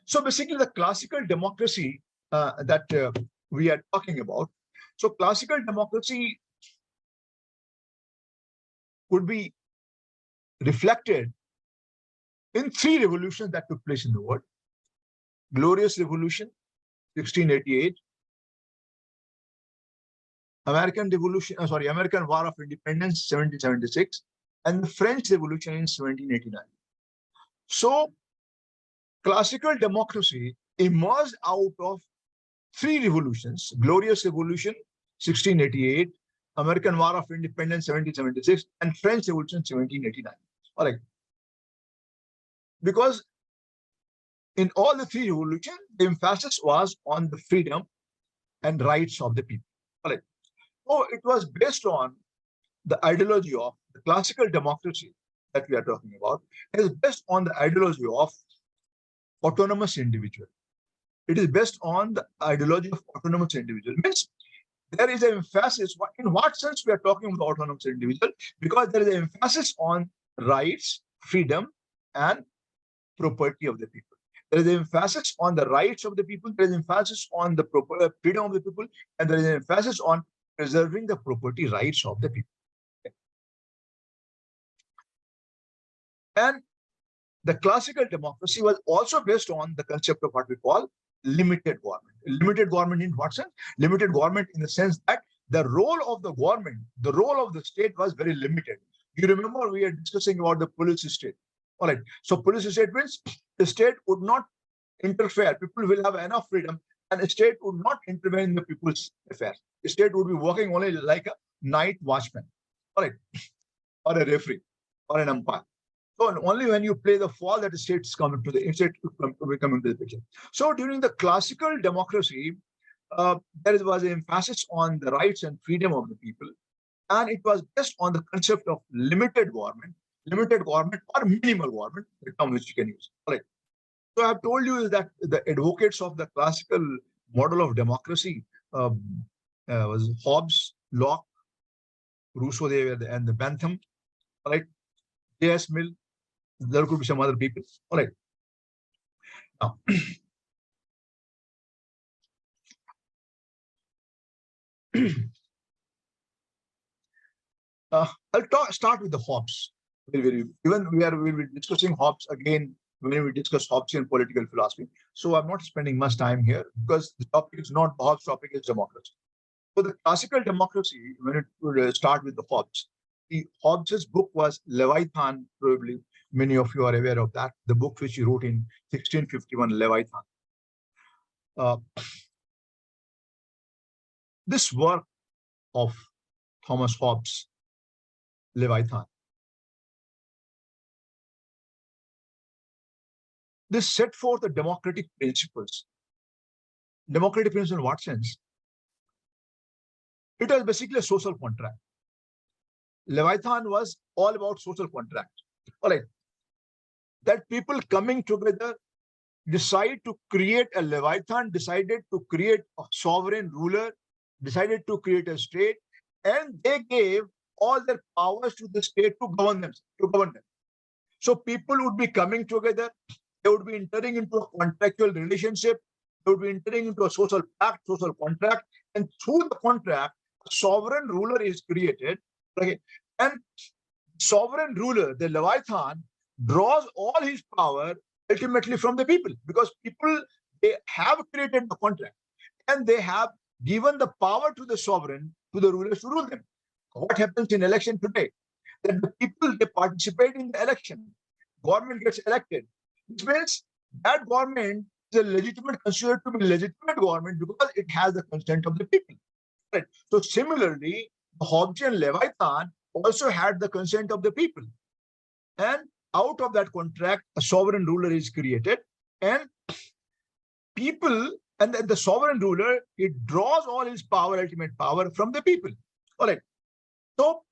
So basically the classical democracy that we are talking about. So classical democracy could be reflected in three revolutions that took place in the world. Glorious Revolution, 1688. American War of Independence, 1776. And the French Revolution in 1789. So classical democracy emerged out of three revolutions: Glorious Revolution, 1688, American War of Independence, 1776, and French Revolution, 1789. All right. Because in all the three revolutions, the emphasis was on the freedom and rights of the people. All right. So it was based on the ideology of the classical democracy that we are talking about. It is based on the ideology of autonomous individual. It is based on the ideology of autonomous individual. Means there is an emphasis. In what sense we are talking about autonomous individual? Because there is an emphasis on rights, freedom, and property of the people. There is an emphasis on the rights of the people. There is an emphasis on the freedom of the people, and there is an emphasis on preserving the property rights of the people. And the classical democracy was also based on the concept of what we call limited government. Limited government in what sense? Limited government in the sense that the role of the government, the role of the state was very limited. You remember we are discussing about the police state. All right. So police state means the state would not interfere. People will have enough freedom, and the state would not intervene in the people's affairs. The state would be working only like a night watchman, all right, or a referee, or an umpire. So only when you play the fall that the states come into the state come into the picture. So during the classical democracy, there was an emphasis on the rights and freedom of the people, and it was based on the concept of limited government or minimal government, the term which you can use. All right. So I have told you is that the advocates of the classical model of democracy was Hobbes, Locke, Rousseau, and the Bentham. All right. J.S. Mill. There could be some other people. All right. Now, I'll start with the Hobbes. Even we'll be discussing Hobbes again when we discuss Hobbesian political philosophy. So I'm not spending much time here because the topic is not the Hobbes topic, is democracy. So the classical democracy, when it would start with the Hobbes' book was Leviathan, probably many of you are aware of that, the book which he wrote in 1651, Leviathan. This work of Thomas Hobbes, Leviathan, this set forth the democratic principles. Democratic principles in what sense? It was basically a social contract. Leviathan was all about social contract. All right. That people coming together decide to create a Leviathan, decided to create a sovereign ruler, decided to create a state, and they gave all their powers to the state to govern them. So people would be coming together, they would be entering into a contractual relationship, they would be entering into a social pact, social contract, and through the contract, a sovereign ruler is created. Okay, and sovereign ruler, the Leviathan, draws all his power ultimately from the people, because people, they have created the contract and they have given the power to the sovereign, to the rulers to rule them. What happens in election today? That the people, they participate in the election, government gets elected, which means that government is a legitimate, considered to be legitimate government because it has the consent of the people. Right? So similarly, the Hobbesian Leviathan also had the consent of the people. And out of that contract, a sovereign ruler is created, and people, and the sovereign ruler, it draws all his power, ultimate power, from the people. All right. So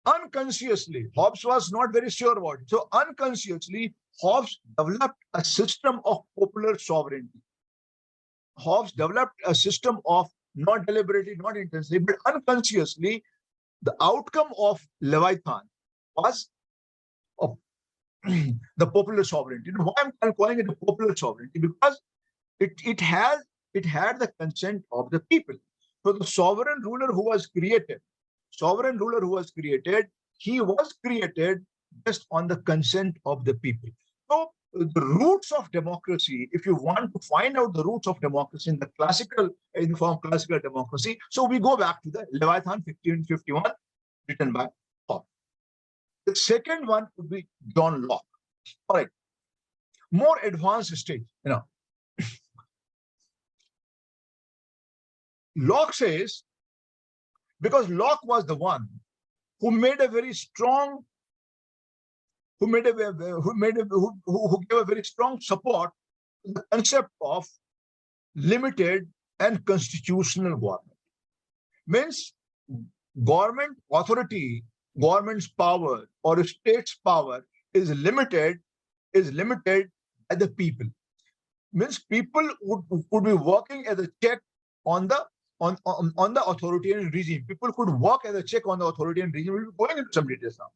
unconsciously, Hobbes was not very sure about it. So unconsciously, Hobbes developed a system of popular sovereignty. Hobbes developed a system of, not deliberately, not intentionally, but unconsciously, the outcome of Leviathan was of the popular sovereignty. You know why I'm calling it a popular sovereignty? Because it had the consent of the people. So the sovereign ruler who was created, he was created based on the consent of the people. So the roots of democracy, if you want to find out the roots of democracy in the form of classical democracy, so we go back to the Leviathan 1551, written by Hobbes. The second one would be John Locke. All right, more advanced stage, Locke says, because Locke was the one who made a very strong, who gave a very strong support to the concept of limited and constitutional government. Means government authority, government's power or a state's power is limited by the people. Means people would be working as a check on the authoritarian regime. People could work as a check on the authoritarian regime. We'll be going into some details now.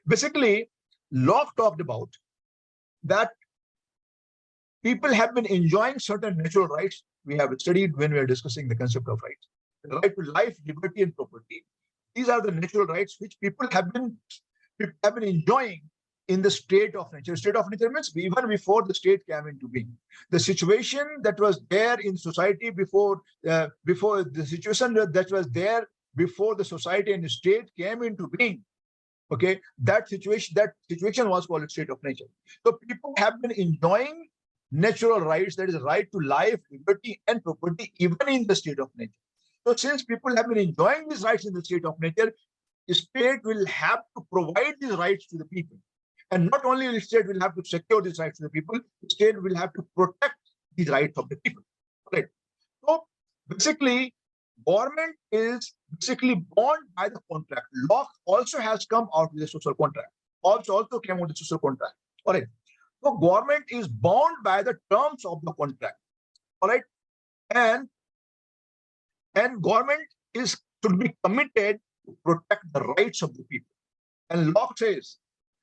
Basically, Locke talked about that people have been enjoying certain natural rights. We have studied when we are discussing the concept of rights. The right to life, liberty, and property. These are the natural rights which people have been enjoying in the state of nature. State of nature means even before the state came into being. The situation that was there in society before the situation that was there before the society and the state came into being. Okay, that situation was called a state of nature. So people have been enjoying natural rights, that is right to life, liberty, and property, even in the state of nature. So since people have been enjoying these rights in the state of nature, the state will have to provide these rights to the people. And not only the state will have to secure these rights to the people, the state will have to protect these rights of the people. Right. So basically, government is basically bound by the contract. Locke also has come out with a social contract. Hobbes also came out with a social contract. All right. So government is bound by the terms of the contract. All right. And government should be committed to protect the rights of the people. And Locke says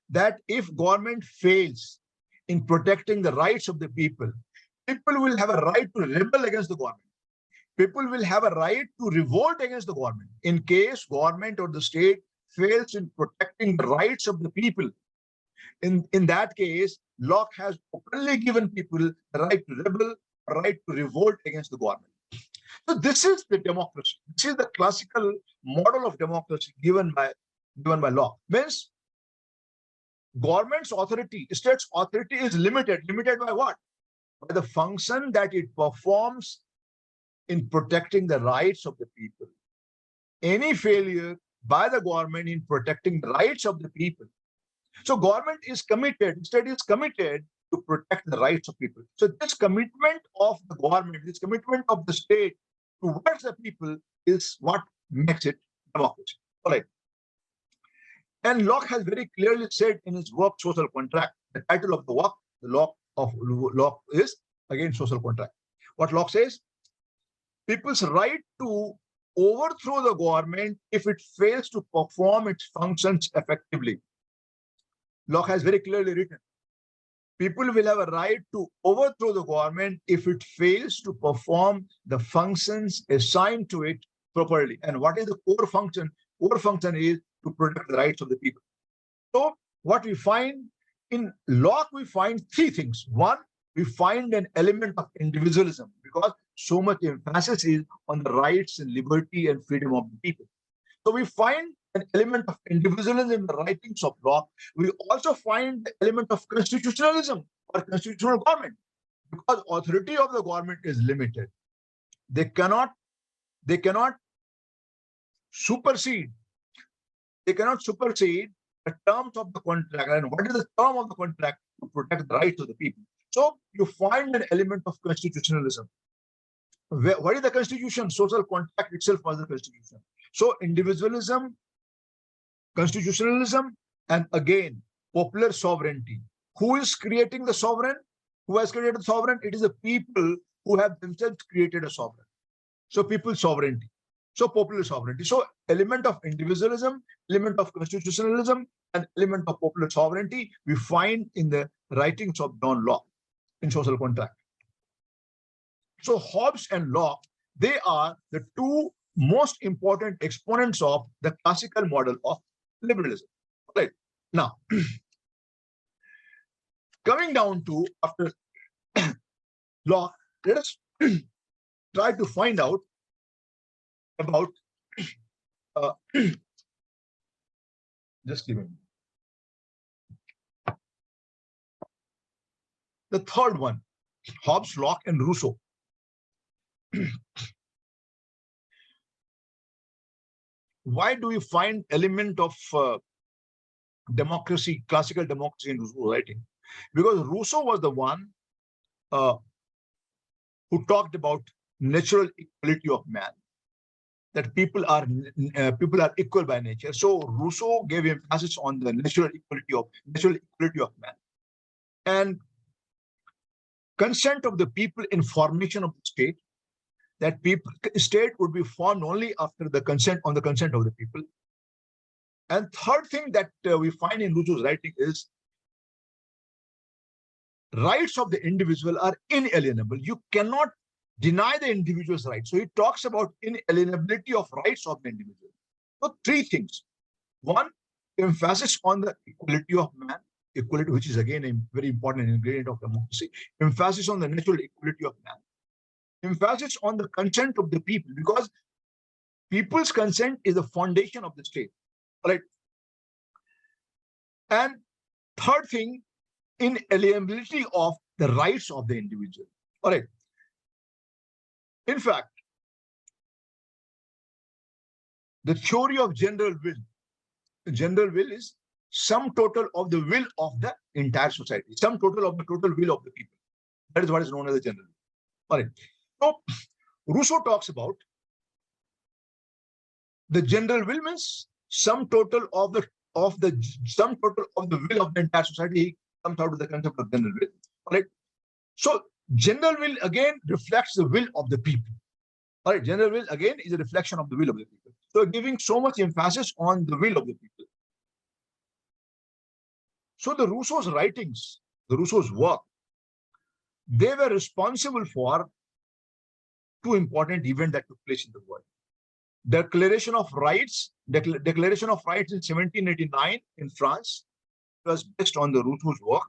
that if government fails in protecting the rights of the people, people will have a right to rebel against the government. People will have a right to revolt against the government in case government or the state fails in protecting the rights of the people. In that case, Locke has openly given people the right to rebel, a right to revolt against the government. So this is the democracy. This is the classical model of democracy given by Locke. Means government's authority, state's authority is limited. Limited by what? By the function that it performs in protecting the rights of the people. Any failure by the government in protecting the rights of the people. So government is committed, state is committed to protect the rights of people. So this commitment of the government, this commitment of the state towards the people is what makes it democracy. All right. And Locke has very clearly said in his work, Social Contract, the title of the work, the law of Locke is again social contract. What Locke says, people's right to overthrow the government if it fails to perform its functions effectively. Locke has very clearly written, people will have a right to overthrow the government if it fails to perform the functions assigned to it properly. And what is the core function? Core function is to protect the rights of the people. So what we find in Locke, we find three things. One, we find an element of individualism because so much emphasis is on the rights and liberty and freedom of the people. So we find an element of individualism in the writings of Locke. We also find the element of constitutionalism or constitutional government because authority of the government is limited. They cannot supersede. They cannot supersede the terms of the contract. And what is the term of the contract? To protect the rights of the people. So you find an element of constitutionalism. What is the constitution? Social contract itself was the constitution. So individualism, constitutionalism, and again, popular sovereignty. Who is creating the sovereign? Who has created the sovereign? It is the people who have themselves created a sovereign. So people's sovereignty. So popular sovereignty. So element of individualism, element of constitutionalism, and element of popular sovereignty we find in the writings of John Locke in Social Contract. So Hobbes and Locke, they are the two most important exponents of the classical model of liberalism. Right now, coming down to after Locke, let us try to find out about just give me the third one, Hobbes, Locke, and Rousseau. Why do we find element of democracy, classical democracy in Rousseau's writing? Because Rousseau was the one who talked about natural equality of man, that people are equal by nature. So Rousseau gave emphasis on the natural equality of man, and consent of the people in formation of the state. That state would be formed only after the consent of the people. And third thing that we find in Rousseau's writing is rights of the individual are inalienable. You cannot deny the individual's rights. So he talks about inalienability of rights of the individual. So three things. One, emphasis on the equality of man, equality, which is again a very important ingredient of democracy. Emphasis on the natural equality of man. Emphasis on the consent of the people, because people's consent is the foundation of the state. Right? And third thing, inalienability of the rights of the individual. All right. In fact, the theory of general will is sum total of the will of the entire society, sum total of the total will of the people. That is what is known as the general will. All right. So Rousseau talks about the general will means sum total of the sum total of the will of the entire society. He comes out with the concept of general will. All right. So general will again reflects the will of the people. All right. General will again is a reflection of the will of the people. So giving so much emphasis on the will of the people. So the Rousseau's writings, the Rousseau's work, they were responsible for two important events that took place in the world. Declaration of Rights in 1789 in France was based on the Rousseau's work.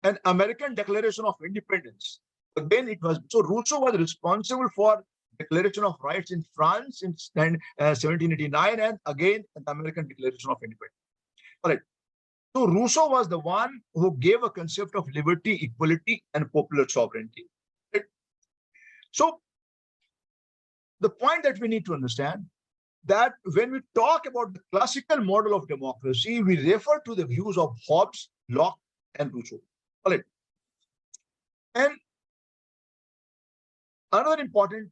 And American Declaration of Independence. Again, it was, so Rousseau was responsible for Declaration of Rights in France in 1789 and again the American Declaration of Independence. All right. So Rousseau was the one who gave a concept of liberty, equality, and popular sovereignty. Right? So the point that we need to understand that when we talk about the classical model of democracy, we refer to the views of Hobbes, Locke, and Rousseau. All right. And another important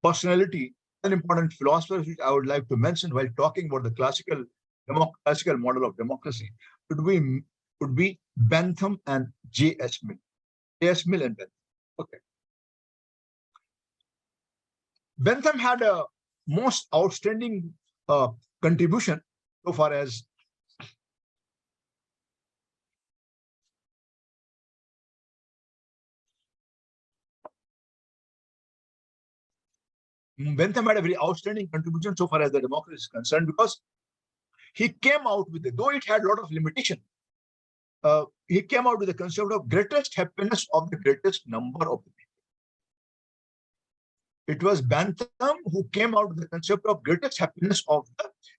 personality An important philosopher which I would like to mention while talking about the classical model of democracy would be Bentham and J.S. Mill. J.S. Mill and Bentham. Okay. Bentham had a most outstanding contribution so far as Bentham had a very outstanding contribution so far as the democracy is concerned, because he came out with it, though it had a lot of limitation. He came out with the concept of greatest happiness of the greatest number of the people. It was Bentham who came out with the concept of greatest happiness of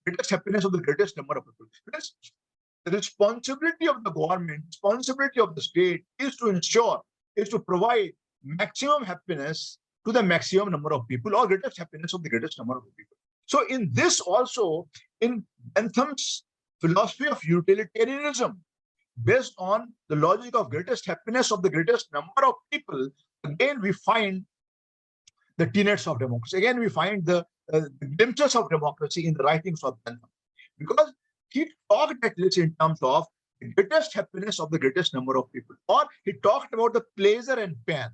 the greatest number of people. Because the responsibility of the government, responsibility of the state is to provide maximum happiness to the maximum number of people, or greatest happiness of the greatest number of people. So in this also, in Bentham's philosophy of utilitarianism, based on the logic of greatest happiness of the greatest number of people, again we find the tenets of democracy. Again, we find the glimpses of democracy in the writings of Bentham, because he talked at least in terms of the greatest happiness of the greatest number of people, or he talked about the pleasure and pain.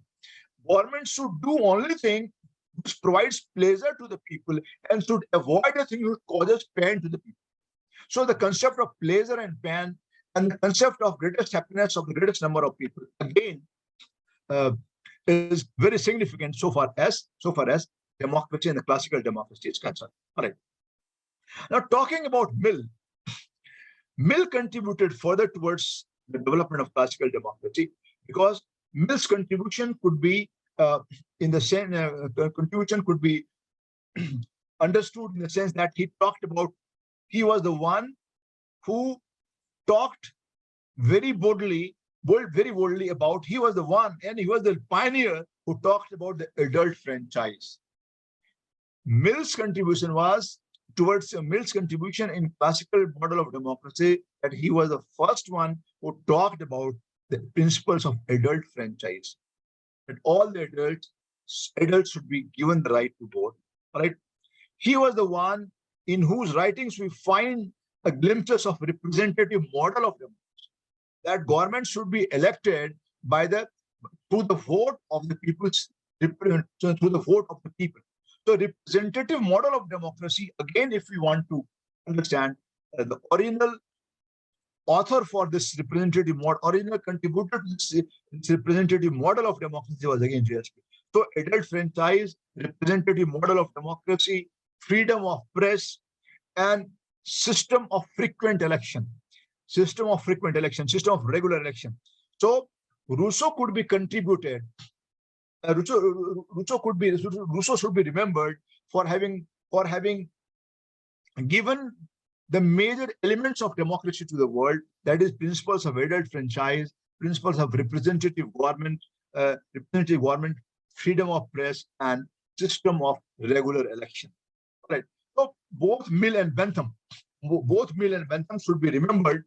Government should do only thing which provides pleasure to the people and should avoid the thing which causes pain to the people. So the concept of pleasure and pain and the concept of greatest happiness of the greatest number of people, again, is very significant so far as democracy and the classical democracy is concerned. All right. Now, talking about Mill contributed further towards the development of classical democracy, because Mill's contribution could be contribution could be understood in the sense that he was the one who talked very boldly about, he was the pioneer who talked about the adult franchise. Mill's contribution in classical model of democracy, that he was the first one who talked about the principles of adult franchise, that all the adults should be given the right to vote. All right. He was the one in whose writings we find a glimpses of representative model of democracy, that government should be elected through the vote of the people. So representative model of democracy, again, if we want to understand, the original author for this representative model, original contributor to this representative model of democracy was again J.S. Mill. So adult franchise, representative model of democracy, freedom of press, and system of regular election. So Rousseau could be contributed. Rousseau should be remembered for having given the major elements of democracy to the world, that is principles of adult franchise, principles of representative government, freedom of press, and system of regular election. Right. So both Mill and Bentham should be remembered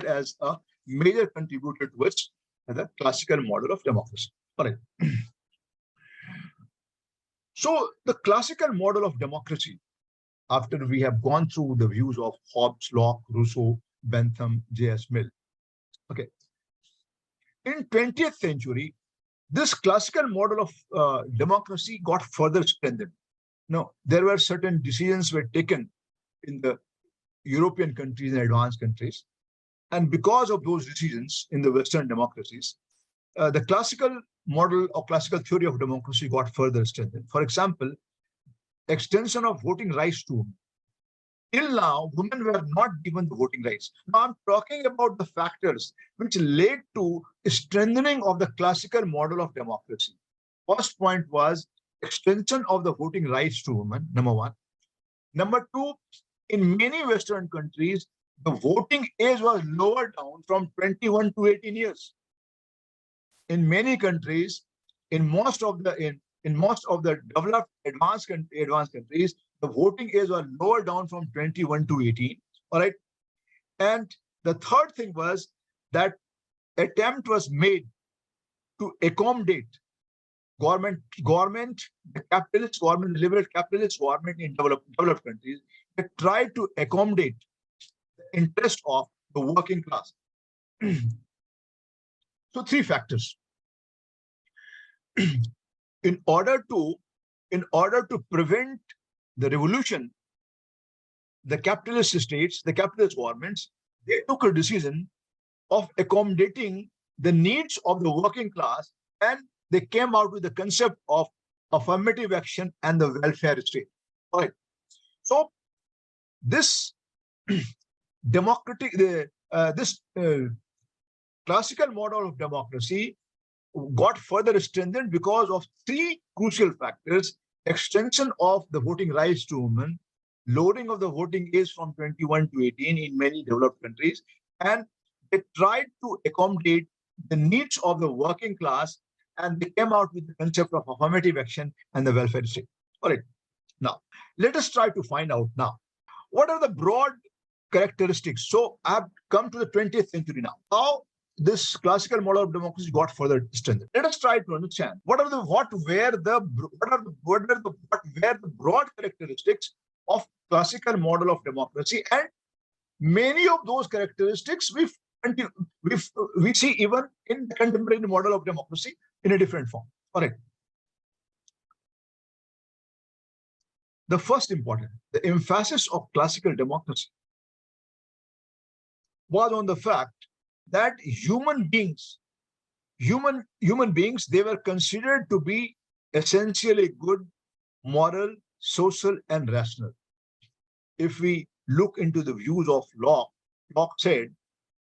as a major contributor towards the classical model of democracy. All right. So the classical model of democracy, after we have gone through the views of Hobbes, Locke, Rousseau, Bentham, J.S. Mill. Okay. In 20th century, this classical model of democracy got further strengthened. Now, there were certain decisions were taken in the European countries and advanced countries. And because of those decisions in the Western democracies, the classical model or classical theory of democracy got further strengthened. For example, extension of voting rights to women. Till now, women were not given the voting rights. Now I'm talking about the factors which led to strengthening of the classical model of democracy. First point was extension of the voting rights to women, number one. Number two, in many Western countries, the voting age was lowered down from 21 to 18 years. In many countries, in most of the developed advanced countries, the voting age was lowered down from 21 to 18. All right. And the third thing was that attempt was made to accommodate the capitalist government, liberal capitalist government in developed countries, they try to accommodate the interest of the working class. So three factors. In order to prevent the revolution, the capitalist states, the capitalist governments, they took a decision of accommodating the needs of the working class, and they came out with the concept of affirmative action and the welfare state. All right. So this classical model of democracy got further strengthened because of three crucial factors: extension of the voting rights to women, lowering of the voting age from 21 to 18 in many developed countries, and they tried to accommodate the needs of the working class, and they came out with the concept of affirmative action and the welfare state. All right. Now, let us try to find out now, what are the broad characteristics? So I've come to the 20th century now. How this classical model of democracy got further strengthened. Let us try to understand what were the broad characteristics of classical model of democracy, and many of those characteristics we see even in the contemporary model of democracy in a different form. All right. The first important, the emphasis of classical democracy was on the fact that human beings, they were considered to be essentially good, moral, social, and rational. If we look into the views of Locke said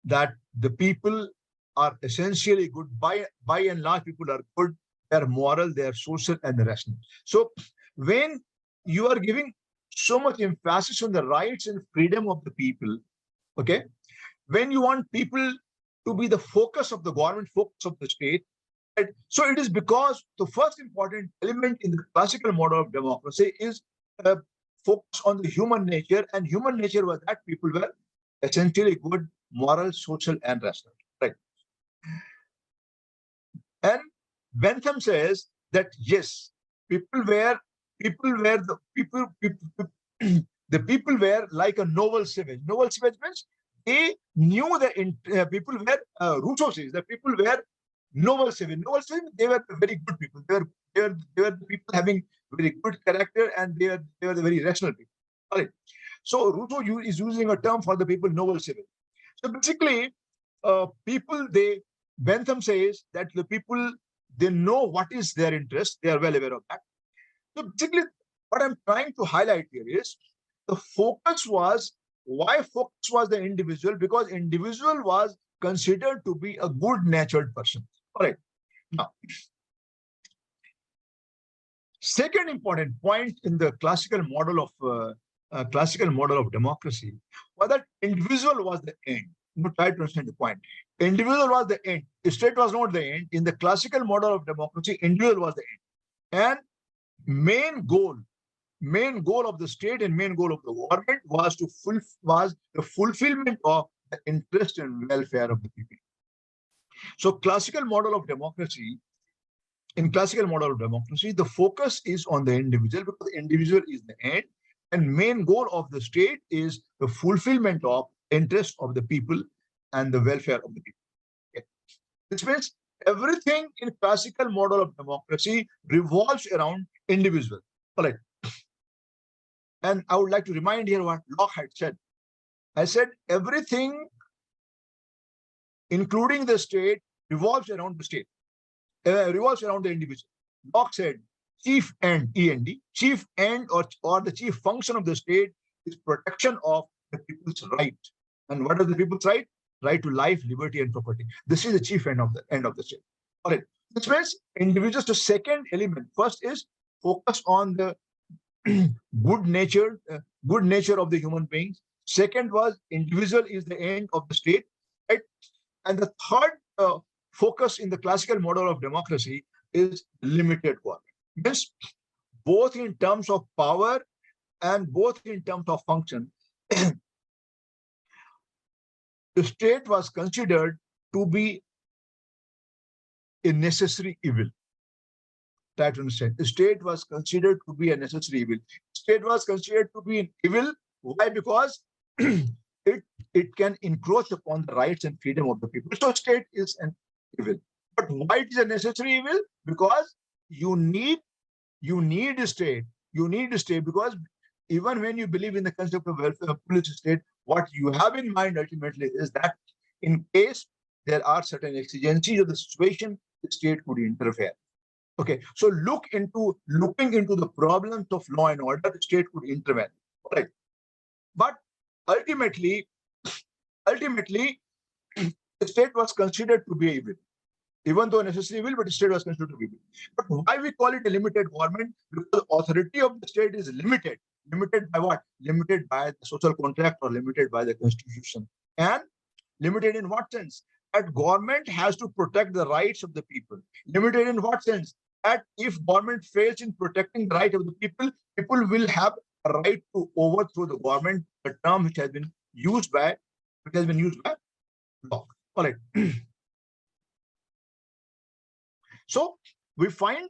that the people are essentially good. By and large, people are good, they are moral, they are social, and rational. So when you are giving so much emphasis on the rights and freedom of the people, okay, when you want people to be the focus of the government, focus of the state, right? So it is because the first important element in the classical model of democracy is focus on the human nature, and human nature was that people were essentially good, moral, social, and rational, right? And Bentham says that yes, people were like a noble savage. Noble savage means they knew that people were Rousseau says that people were noble savage. Noble savage, they were very good people. They were people having very good character, and they were the very rational people. All right. So Rousseau is using a term for the people noble savage. So basically, Bentham says that the people, they know what is their interest. They are well aware of that. So basically, what I'm trying to highlight here is the focus was, why focus was the individual? Because individual was considered to be a good-natured person. All right. Now, second important point in the classical model of democracy was that individual was the end. You try to understand the point. Individual was the end. The state was not the end. In the classical model of democracy, individual was the end. And main goal of the state and main goal of the government was the fulfillment of the interest and welfare of the people. So in classical model of democracy, the focus is on the individual, because the individual is the end, and main goal of the state is the fulfillment of interest of the people and the welfare of the people. Okay. Which means everything in classical model of democracy revolves around individual. All right. And I would like to remind here what Locke had said. I said everything, including the state, revolves around the state, revolves around the individual. Locke said chief end, END, chief end or the chief function of the state is protection of the people's right. And what is the people's right? Right to life, liberty, and property. This is the chief end of the state. All right. Which means individuals. The second element, first is focus on the good nature of the human beings. Second was individual is the end of the state, right? And the third focus in the classical model of democracy is limited government. Means both in terms of power and both in terms of function, the state was considered to be a necessary evil. try to understand. The state was considered to be a necessary evil. State was considered to be an evil. Why? Because it can encroach upon the rights and freedom of the people. So state is an evil. But why it is a necessary evil? Because you need a state. You need a state because even when you believe in the concept of welfare police state, what you have in mind ultimately is that in case there are certain exigencies of the situation, the state could interfere. Okay, so looking into the problems of law and order, the state could intervene. Right. But ultimately, the state was considered to be evil. Even though necessary evil, but the state was considered to be evil. But why we call it a limited government? Because the authority of the state is limited. Limited by what? Limited by the social contract or limited by the constitution. And limited in what sense? That government has to protect the rights of the people. Limited in what sense? That if government fails in protecting the right of the people, people will have a right to overthrow the government, a term which has been used by law. All right. So we find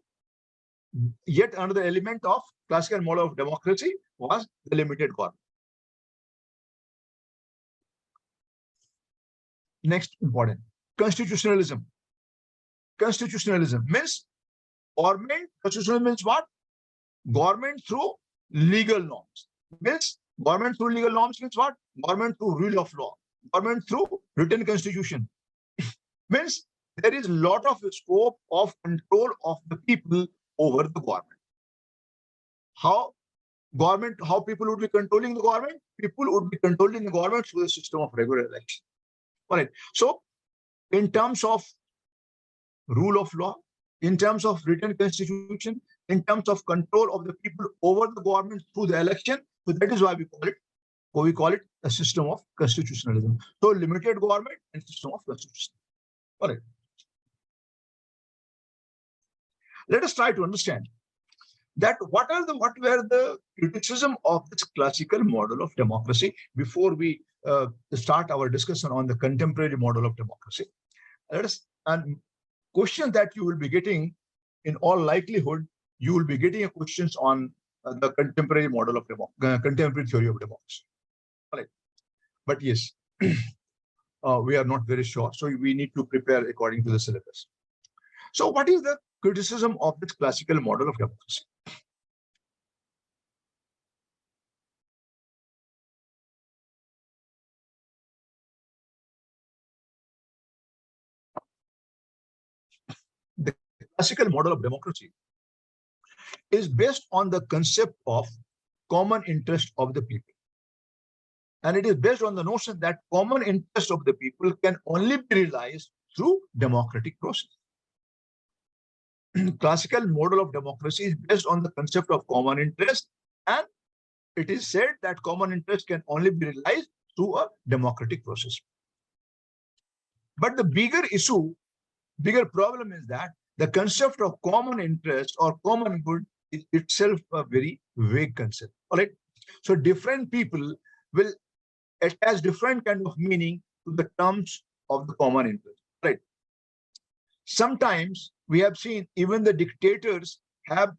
yet another element of classical model of democracy was the limited government. Next important, constitutionalism. Constitutionalism means government. Constitutionalism means what? Government through legal norms. Means government through legal norms means what? Government through rule of law. Government through written constitution. Means there is a lot of scope of control of the people over the government. How people would be controlling the government? People would be controlling the government through the system of regular election. All right. So in terms of rule of law, in terms of written constitution, in terms of control of the people over the government through the election, so that is why we call it a system of constitutionalism. So limited government and system of constitution. All right. Let us try to understand that what were the criticism of this classical model of democracy before we start our discussion on the contemporary model of democracy. And question that you will be getting, in all likelihood, you will be getting questions on the contemporary model of contemporary theory of democracy. All right. But yes, we are not very sure, so we need to prepare according to the syllabus. So what is the criticism of this classical model of democracy? The classical model of democracy is based on the concept of common interest of the people. And it is based on the notion that common interest of the people can only be realized through democratic process. Classical model of democracy is based on the concept of common interest, and it is said that common interest can only be realized through a democratic process. But the bigger problem is that the concept of common interest or common good is itself a very vague concept. All right. So different people will attach different kind of meaning to the terms of the common interest. Right. Sometimes we have seen even the dictators have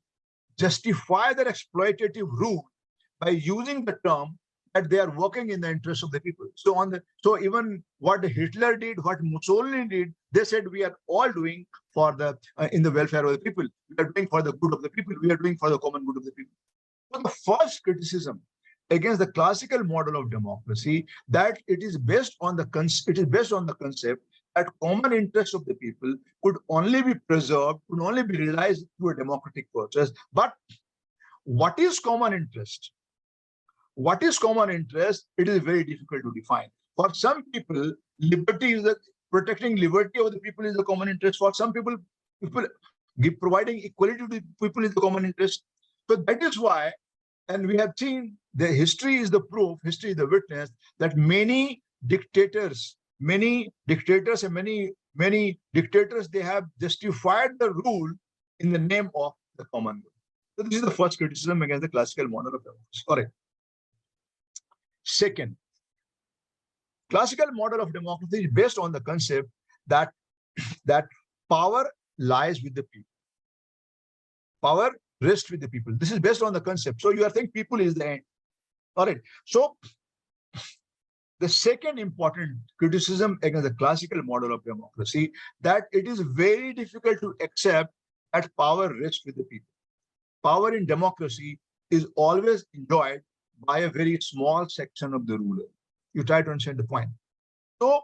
justified their exploitative rule by using the term that they are working in the interest of the people. So even what Hitler did, what Mussolini did, they said we are all doing for the in the welfare of the people. We are doing for the good of the people. We are doing for the common good of the people. So the first criticism against the classical model of democracy that it is based on the concept that common interest of the people could only be preserved, could only be realized through a democratic process. But what is common interest? What is common interest? It is very difficult to define. For some people, liberty is protecting liberty of the people is the common interest. For some people providing equality to the people is the common interest. So that is why, and we have seen the history is the proof, history is the witness that many dictators and many dictators, they have justified the rule in the name of the common good. So this is the first criticism against the classical model of democracy. Correct. Second, classical model of democracy is based on the concept that power lies with the people. Power rests with the people. This is based on the concept. So you are saying people is the end. All right. So the second important criticism against the classical model of democracy, that it is very difficult to accept that power rests with the people. Power in democracy is always enjoyed by a very small section of the ruler. You try to understand the point. So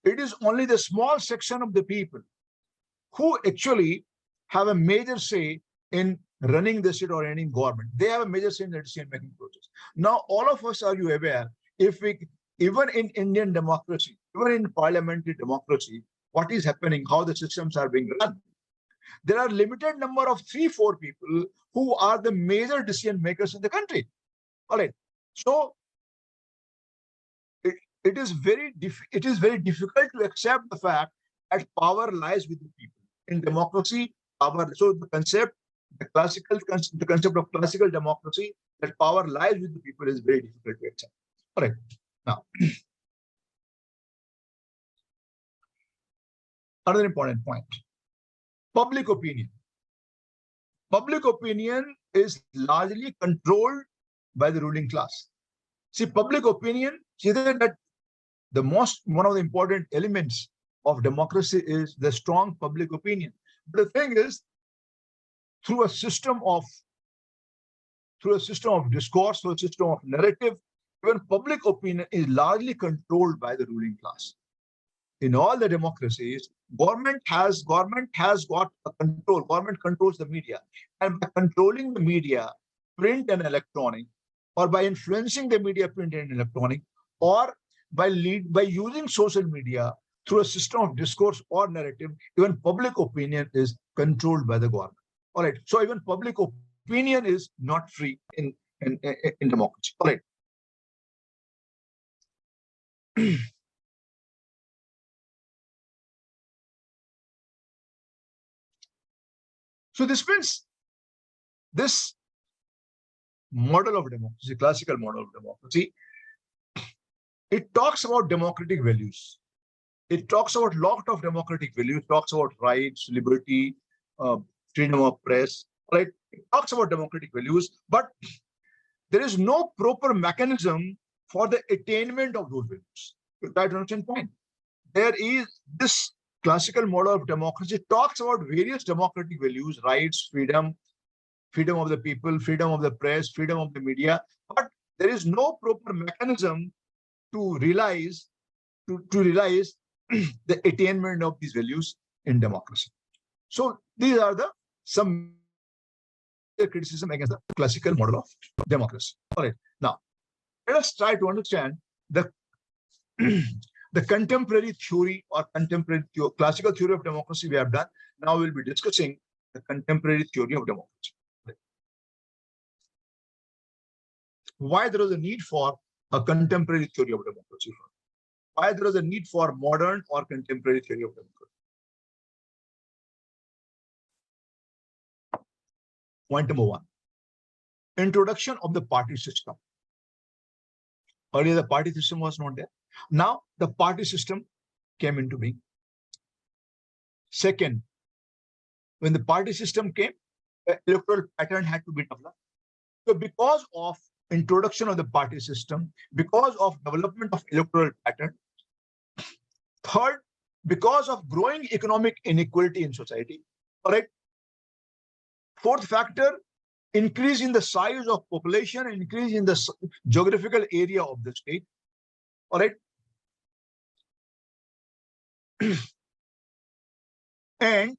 it is only the small section of the people who actually have a major say in running the state or any government. They have a major say in the decision-making process. Now, all of us, are you aware, if we, even in Indian democracy, even in parliamentary democracy, what is happening, how the systems are being run? There are limited number of 3-4 people who are the major decision makers in the country. All right. So it is very difficult to accept the fact that power lies with the people. In democracy, power. So the concept of classical democracy, that power lies with the people, is very difficult to accept. All right. Now, another important point: public opinion. Public opinion is largely controlled by the ruling class. See, public opinion, that one of the important elements of democracy is the strong public opinion. But the thing is, through a system of discourse, through a system of narrative, even public opinion is largely controlled by the ruling class. In all the democracies, government has got a control. Government controls the media, and by controlling the media, print and electronic, or by influencing the media, print and electronic, or by using social media through a system of discourse or narrative, even public opinion is controlled by the government. All right. So even public opinion is not free in democracy. All right. So this means this model of democracy, classical model of democracy, it talks about democratic values. It talks about lot of democratic values, talks about rights, liberty, freedom of press, right? It talks about democratic values, but there is no proper mechanism for the attainment of those values. You try to understand point. There is this classical model of democracy talks about various democratic values, rights, freedom of the people, freedom of the press, freedom of the media, but there is no proper mechanism to realize the attainment of these values in democracy. So these are some criticism against the classical model of democracy. All right. Now, let us try to understand the contemporary theory or classical theory of democracy we have done. Now we'll be discussing the contemporary theory of democracy. Why there is a need for a contemporary theory of democracy? Why there is a need for modern or contemporary theory of democracy? Point number one: introduction of the party system. Earlier, the party system was not there. Now, the party system came into being. Second, when the party system came, the electoral pattern had to be developed. So because of introduction of the party system, because of development of electoral pattern. Third, because of growing economic inequality in society. All right. Fourth factor, increase in the size of population, increase in the geographical area of the state. All right. And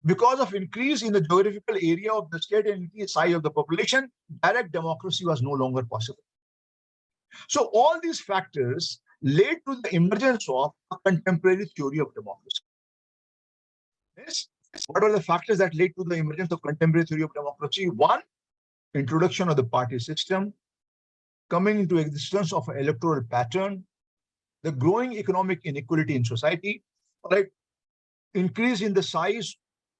because of increase in the geographical area of the state and increase size of the population, direct democracy was no longer possible. So all these factors led to the emergence of a contemporary theory of democracy. Yes. What are the factors that led to the emergence of contemporary theory of democracy? One, introduction of the party system, coming into existence of an electoral pattern, the growing economic inequality in society, right? Increase in the size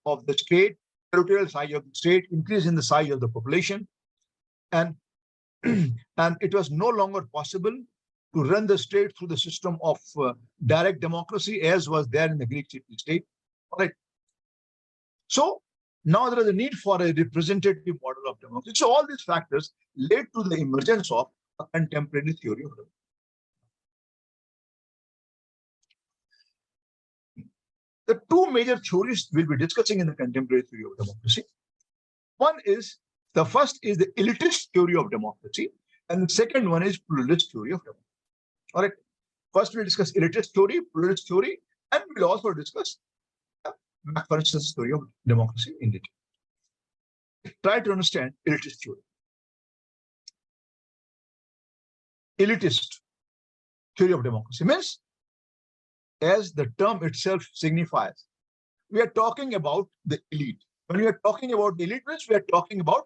of the state, territorial size of the state, increase in the size of the population, and it was no longer possible to run the state through the system of direct democracy as was there in the Greek city state. All right. So Now there is a need for a representative model of democracy. So all these factors led to the emergence of a contemporary theory of democracy. The two major theories we'll be discussing in the contemporary theory of democracy. The first is the elitist theory of democracy, and the second one is pluralist theory of democracy. All right. First, we'll discuss elitist theory, pluralist theory, and we'll also discuss McPherson's theory of democracy in detail. Try to understand elitist theory. Elitist theory of democracy means, as the term itself signifies, we are talking about the elite. When we are talking about the elite, we are talking about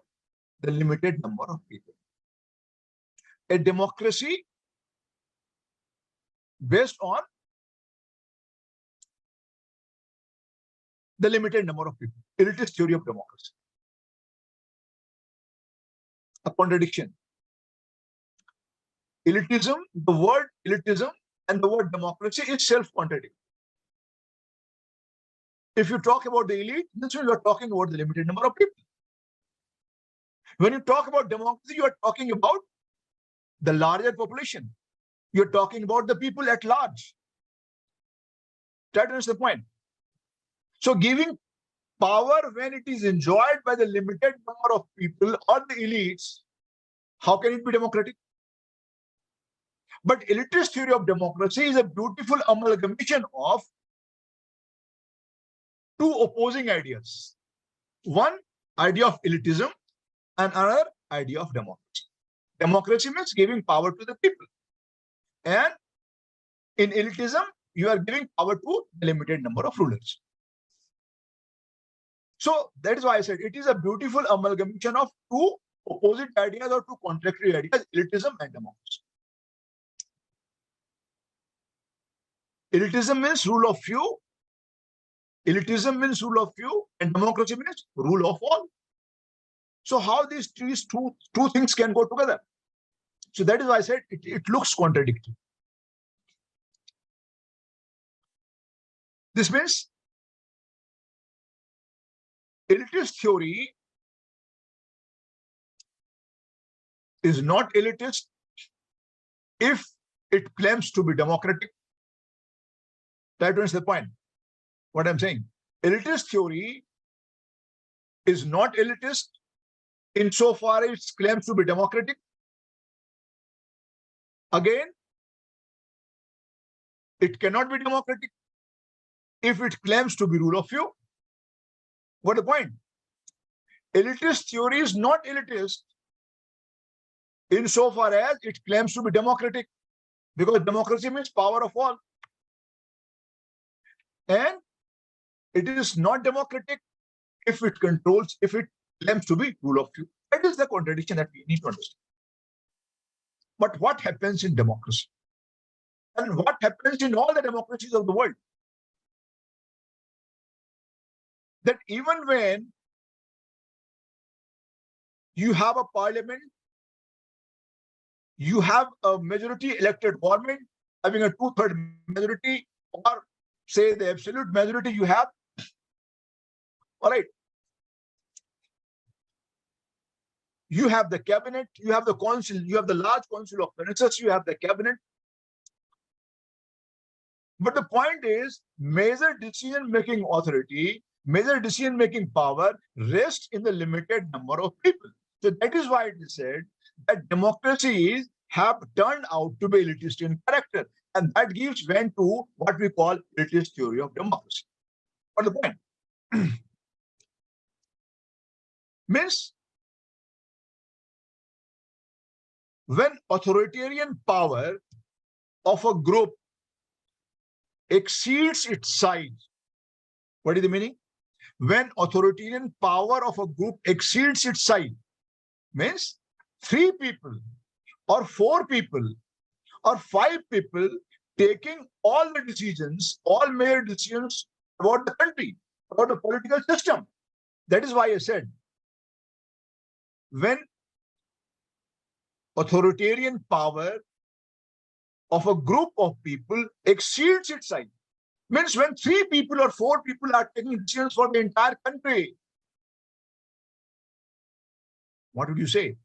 the limited number of people. A democracy based on the limited number of people. Elitist theory of democracy. A contradiction. Elitism, the word elitism and the word democracy is self-contradictory. If you talk about the elite, this means you are talking about the limited number of people. When you talk about democracy, you are talking about the larger population. You're talking about the people at large. That is the point. So giving power when it is enjoyed by the limited number of people or the elites, how can it be democratic? But elitist theory of democracy is a beautiful amalgamation of two opposing ideas. One idea of elitism and another idea of democracy. Democracy means giving power to the people. And in elitism, you are giving power to a limited number of rulers. So that is why I said it is a beautiful amalgamation of two opposite ideas or two contradictory ideas, elitism and democracy. Elitism means rule of few. Elitism means rule of few, and democracy means rule of all. So how these two things can go together? So that is why I said it looks contradictory. This means elitist theory is not elitist if it claims to be democratic. That is the point. What I'm saying. Elitist theory is not elitist insofar as it claims to be democratic. Again, it cannot be democratic if it claims to be rule of few. What the point? Elitist theory is not elitist insofar as it claims to be democratic, because democracy means power of all. And it is not democratic if it claims to be rule of few. That is the contradiction that we need to understand. But what happens in democracy? And what happens in all the democracies of the world? That even when you have a parliament, you have a majority elected government having a 2/3 majority, or say the absolute majority you have. All right. You have the cabinet, you have the council, you have the large council of ministers, you have the cabinet. But the point is, major decision-making authority, major decision-making power rests in the limited number of people. So that is why it is said that democracies have turned out to be elitist in character. And that gives vent to what we call elitist theory of democracy. What the point? Means, when authoritarian power of a group exceeds its size, what is the meaning? When authoritarian power of a group exceeds its size, means 3 people or 4 people or 5 people taking all the decisions, all major decisions about the country, about the political system. That is why I said, when authoritarian power of a group of people exceeds its size, means when 3 people or 4 people are taking decisions for the entire country, What would you say?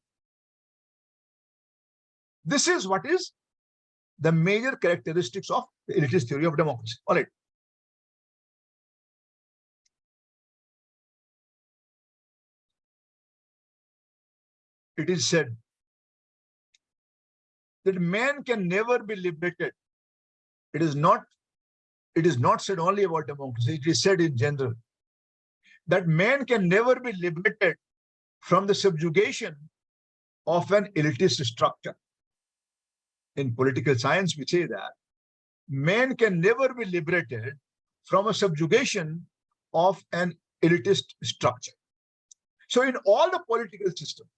This is what is the major characteristics of the elitist theory of democracy. All right. It is said that man can never be liberated. It is not said only about democracy. It is said in general that man can never be liberated from the subjugation of an elitist structure. In political science, we say that man can never be liberated from a subjugation of an elitist structure. So in all the political systems,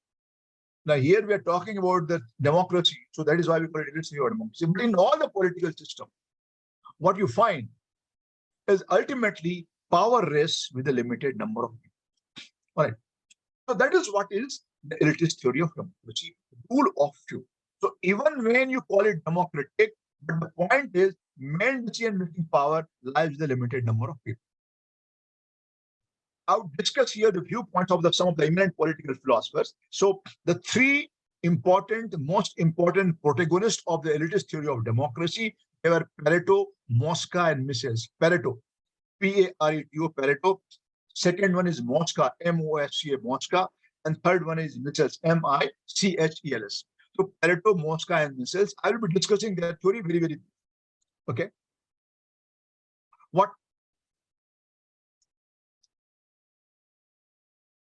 now here we are talking about the democracy, so that is why we call it elitist theory of democracy. But in all the political systems, what you find is ultimately power rests with a limited number of people. All right. So that is what is the elitist theory of democracy, rule of few. So even when you call it democratic, but the point is main decision-making power lies with a limited number of people. I'll discuss here the viewpoints of some of the eminent political philosophers. So the three most important protagonists of the elitist theory of democracy, they were Pareto, Mosca, and Mises. Pareto, P-A-R-E-T-O, Pareto. Second one is Mosca, M-O-S-C-A, Mosca. And third one is Mises, M-I-C-H-E-L-S. So Pareto, Mosca, and Mises. I will be discussing their theory very, very. Okay. What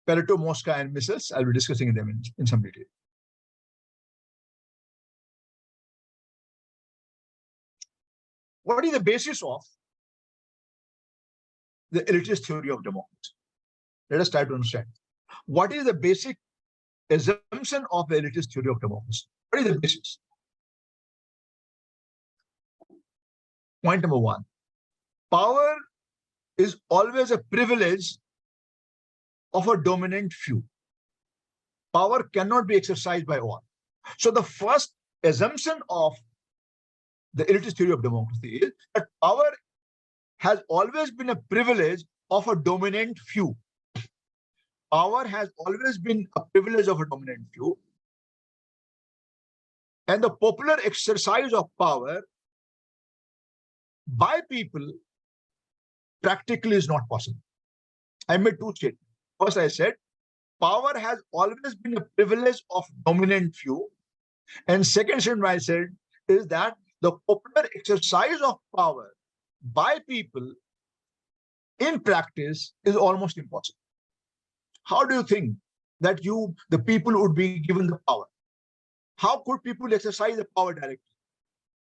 Pareto, Mosca, and Mises, I'll be discussing them in some detail. What is the basis of the elitist theory of democracy? Let us try to understand. What is the basic assumption of the elitist theory of democracy? What is the basis? Point number one, power is always a privilege of a dominant few. Power cannot be exercised by all. So the first assumption of the elitist theory of democracy is that power has always been a privilege of a dominant few. Power has always been a privilege of a dominant few. And the popular exercise of power by people practically is not possible. I made two statements. First, I said, power has always been a privilege of dominant few. And second statement I said is that the popular exercise of power by people in practice is almost impossible. How do you think that the people would be given the power? How could people exercise the power directly?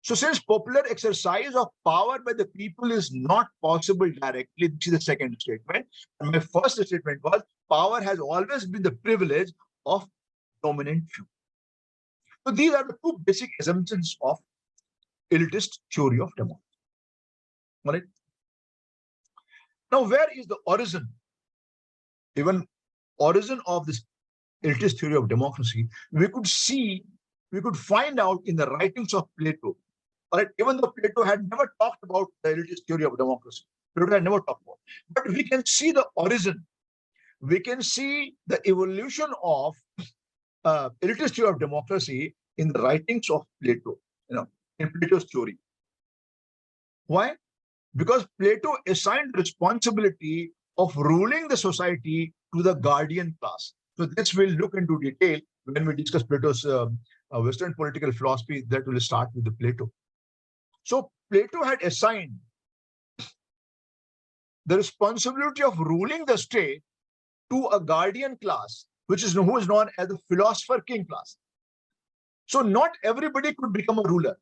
So since popular exercise of power by the people is not possible directly, this is the second statement. And my first statement was power has always been the privilege of dominant few. So these are the two basic assumptions of elitist theory of democracy. All right. Now, where is the origin? Even origin of this elitist theory of democracy, we could find out in the writings of Plato. All right, even though Plato had never talked about the elitist theory of democracy, Plato had never talked about it. But we can see the origin. We can see the evolution of elitist theory of democracy in the writings of Plato, in Plato's theory. Why? Because Plato assigned responsibility of ruling the society to the guardian class. So this we'll look into detail when we discuss Plato's Western political philosophy. That will start with the Plato. So Plato had assigned the responsibility of ruling the state to a guardian class, who is known as the philosopher king class. So not everybody could become a ruler.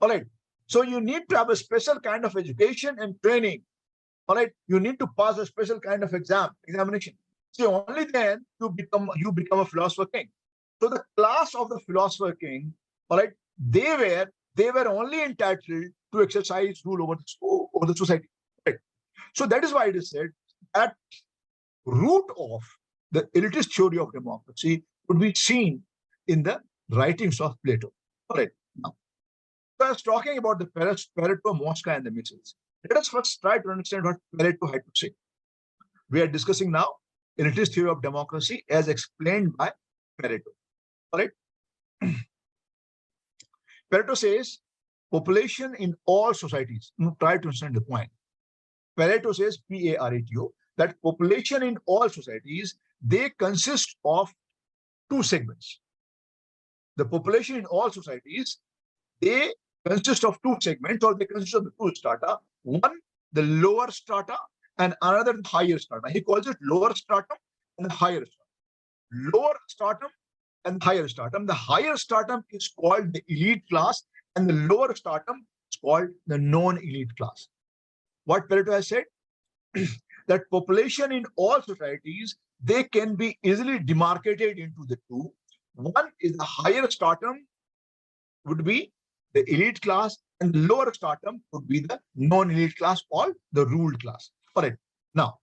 All right. So you need to have a special kind of education and training. All right. You need to pass a special kind of examination. So only then you become a philosopher king. So the class of the philosopher king, all right, they were only entitled to exercise rule over the society. Right? So that is why it is said that root of the elitist theory of democracy would be seen in the writings of Plato. All right. Now, so I was talking about the Pareto, Mosca, and the Mises. Let us first try to understand what Pareto had to say. We are discussing now elitist theory of democracy as explained by Pareto. All right. Pareto says population in all societies. Try to understand the point. Pareto says, P-A-R-E-T-O, that population in all societies, they consist of two segments. The population in all societies, they consist of two segments, or they consist of the two strata. One, the lower strata, and another, the higher strata. He calls it lower stratum and higher stratum. Lower stratum and higher stratum. The higher stratum is called the elite class, and the lower stratum is called the non-elite class. What Pareto has said, that population in all societies, they can be easily demarcated into the two. One is the higher stratum would be the elite class, and the lower stratum would be the non-elite class or the ruled class. All right. Now,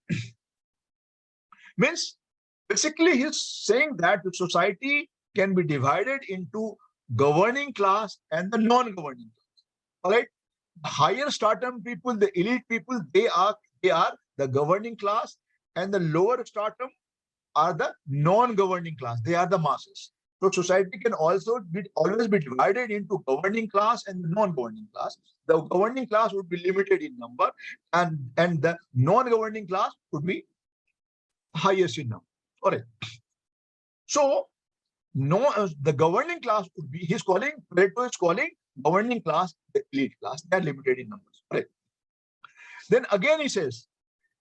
means basically he's saying that the society can be divided into governing class and the non-governing class. All right. The higher stratum people, the elite people, they are the governing class, and the lower stratum are the non-governing class. They are the masses. So society can also always be divided into governing class and the non-governing class. The governing class would be limited in number, and the non-governing class would be highest in number. All right. So the governing class would be, Pareto is calling governing class the elite class. They are limited in numbers. All right. Then again he says,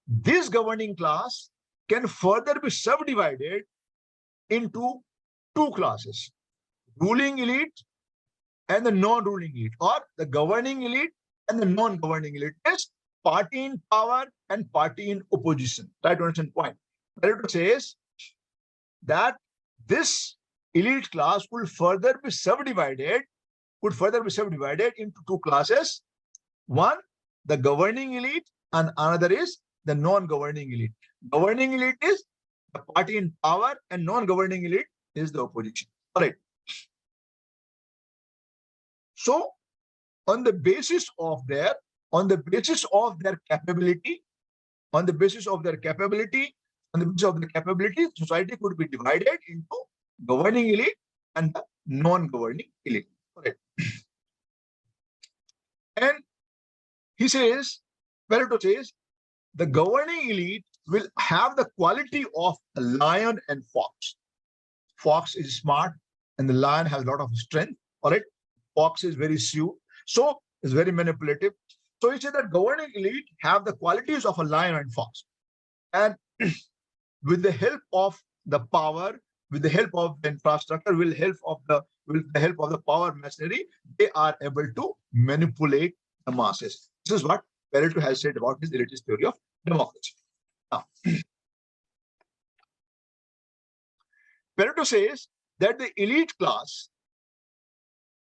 this governing class can further be subdivided into two classes, ruling elite and the non-ruling elite, or the governing elite and the non-governing elite. Is party in power and party in opposition. Try to understand point. Pareto says that this elite class could further be subdivided into two classes. One, the governing elite, and another is the non-governing elite. Governing elite is the party in power, and non-governing elite is the opposition. All right. So, on the basis of their capability, society could be divided into governing elite and the non-governing elite. All right. And he says, Pareto says, the governing elite will have the quality of a lion and fox. Fox is smart and the lion has a lot of strength. All right. Fox is very shrewd, so is very manipulative. So he said that governing elite have the qualities of a lion and fox. And with the help of the power, with the help of the infrastructure, with the help of the power machinery, they are able to manipulate the masses. This is what Pareto has said about his elitist theory of democracy. Now, Pareto says that the elite class,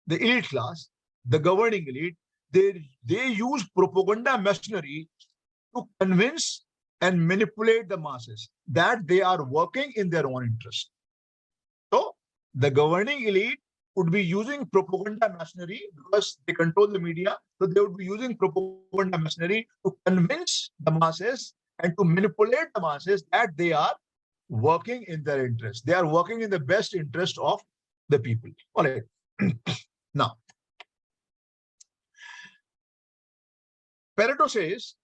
the governing elite, they use propaganda machinery to convince and manipulate the masses that they are working in their own interest. So the governing elite would be using propaganda machinery because they control the media. So they would be using propaganda machinery to convince the masses and to manipulate the masses that they are working in their interest. They are working in the best interest of the people. All right. Now, Pareto says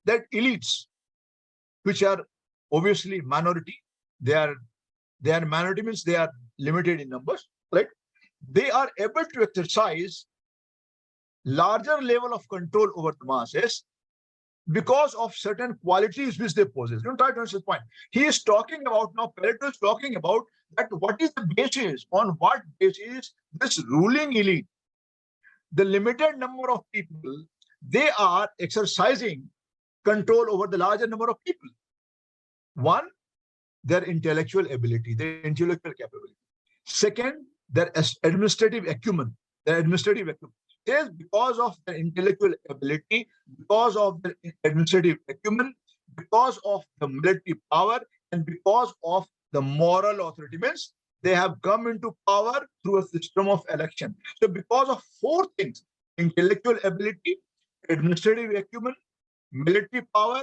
that elites, which are obviously minority, they are minority means they are limited in numbers, right? They are able to exercise larger level of control over the masses because of certain qualities which they possess. Don't try to understand this point. He is talking about, now Pareto is talking about that what is the basis, on what basis this ruling elite, the limited number of people, they are exercising control over the larger number of people. One, their intellectual ability, their intellectual capability. Second, their administrative acumen, Yes, because of their intellectual ability, because of their administrative acumen, because of the military power, and because of the moral authority, means they have come into power through a system of election. So because of four things: intellectual ability, administrative acumen, military power,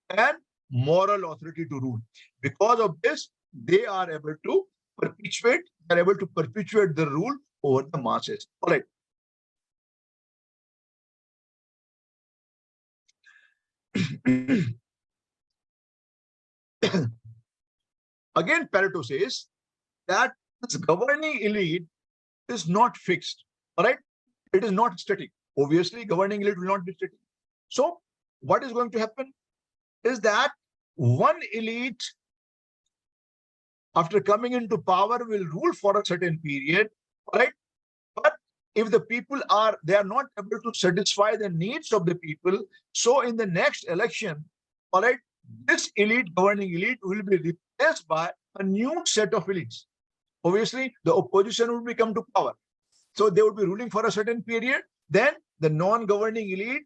and moral authority to rule. Because of this, they are able to they're able to perpetuate the rule over the masses. All right. Again, Pareto says that this governing elite is not fixed. All right. It is not static. Obviously, governing elite will not be static. So what is going to happen is that one elite, after coming into power, will rule for a certain period, right? But if the people they are not able to satisfy the needs of the people, so in the next election, all right, this governing elite will be replaced by a new set of elites. Obviously, the opposition will become to power. So they would be ruling for a certain period. Then the non-governing elite,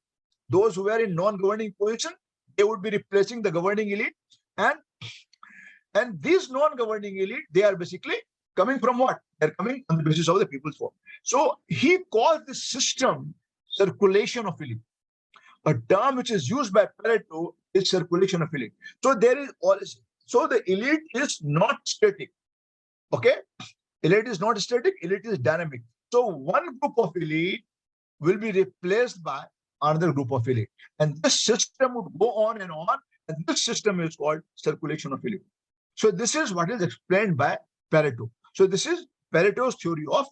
those who are in non-governing position, they would be replacing the governing elite. And these non-governing elite, they are basically coming from what? They're coming on the basis of the people's vote. So he calls this system circulation of elite. A term which is used by Pareto is circulation of elite. So the elite is not static. Okay? Elite is not static, elite is dynamic. So one group of elite will be replaced by another group of elite. And this system would go on, and this system is called circulation of elite. So this is what is explained by Pareto. So this is Pareto's theory of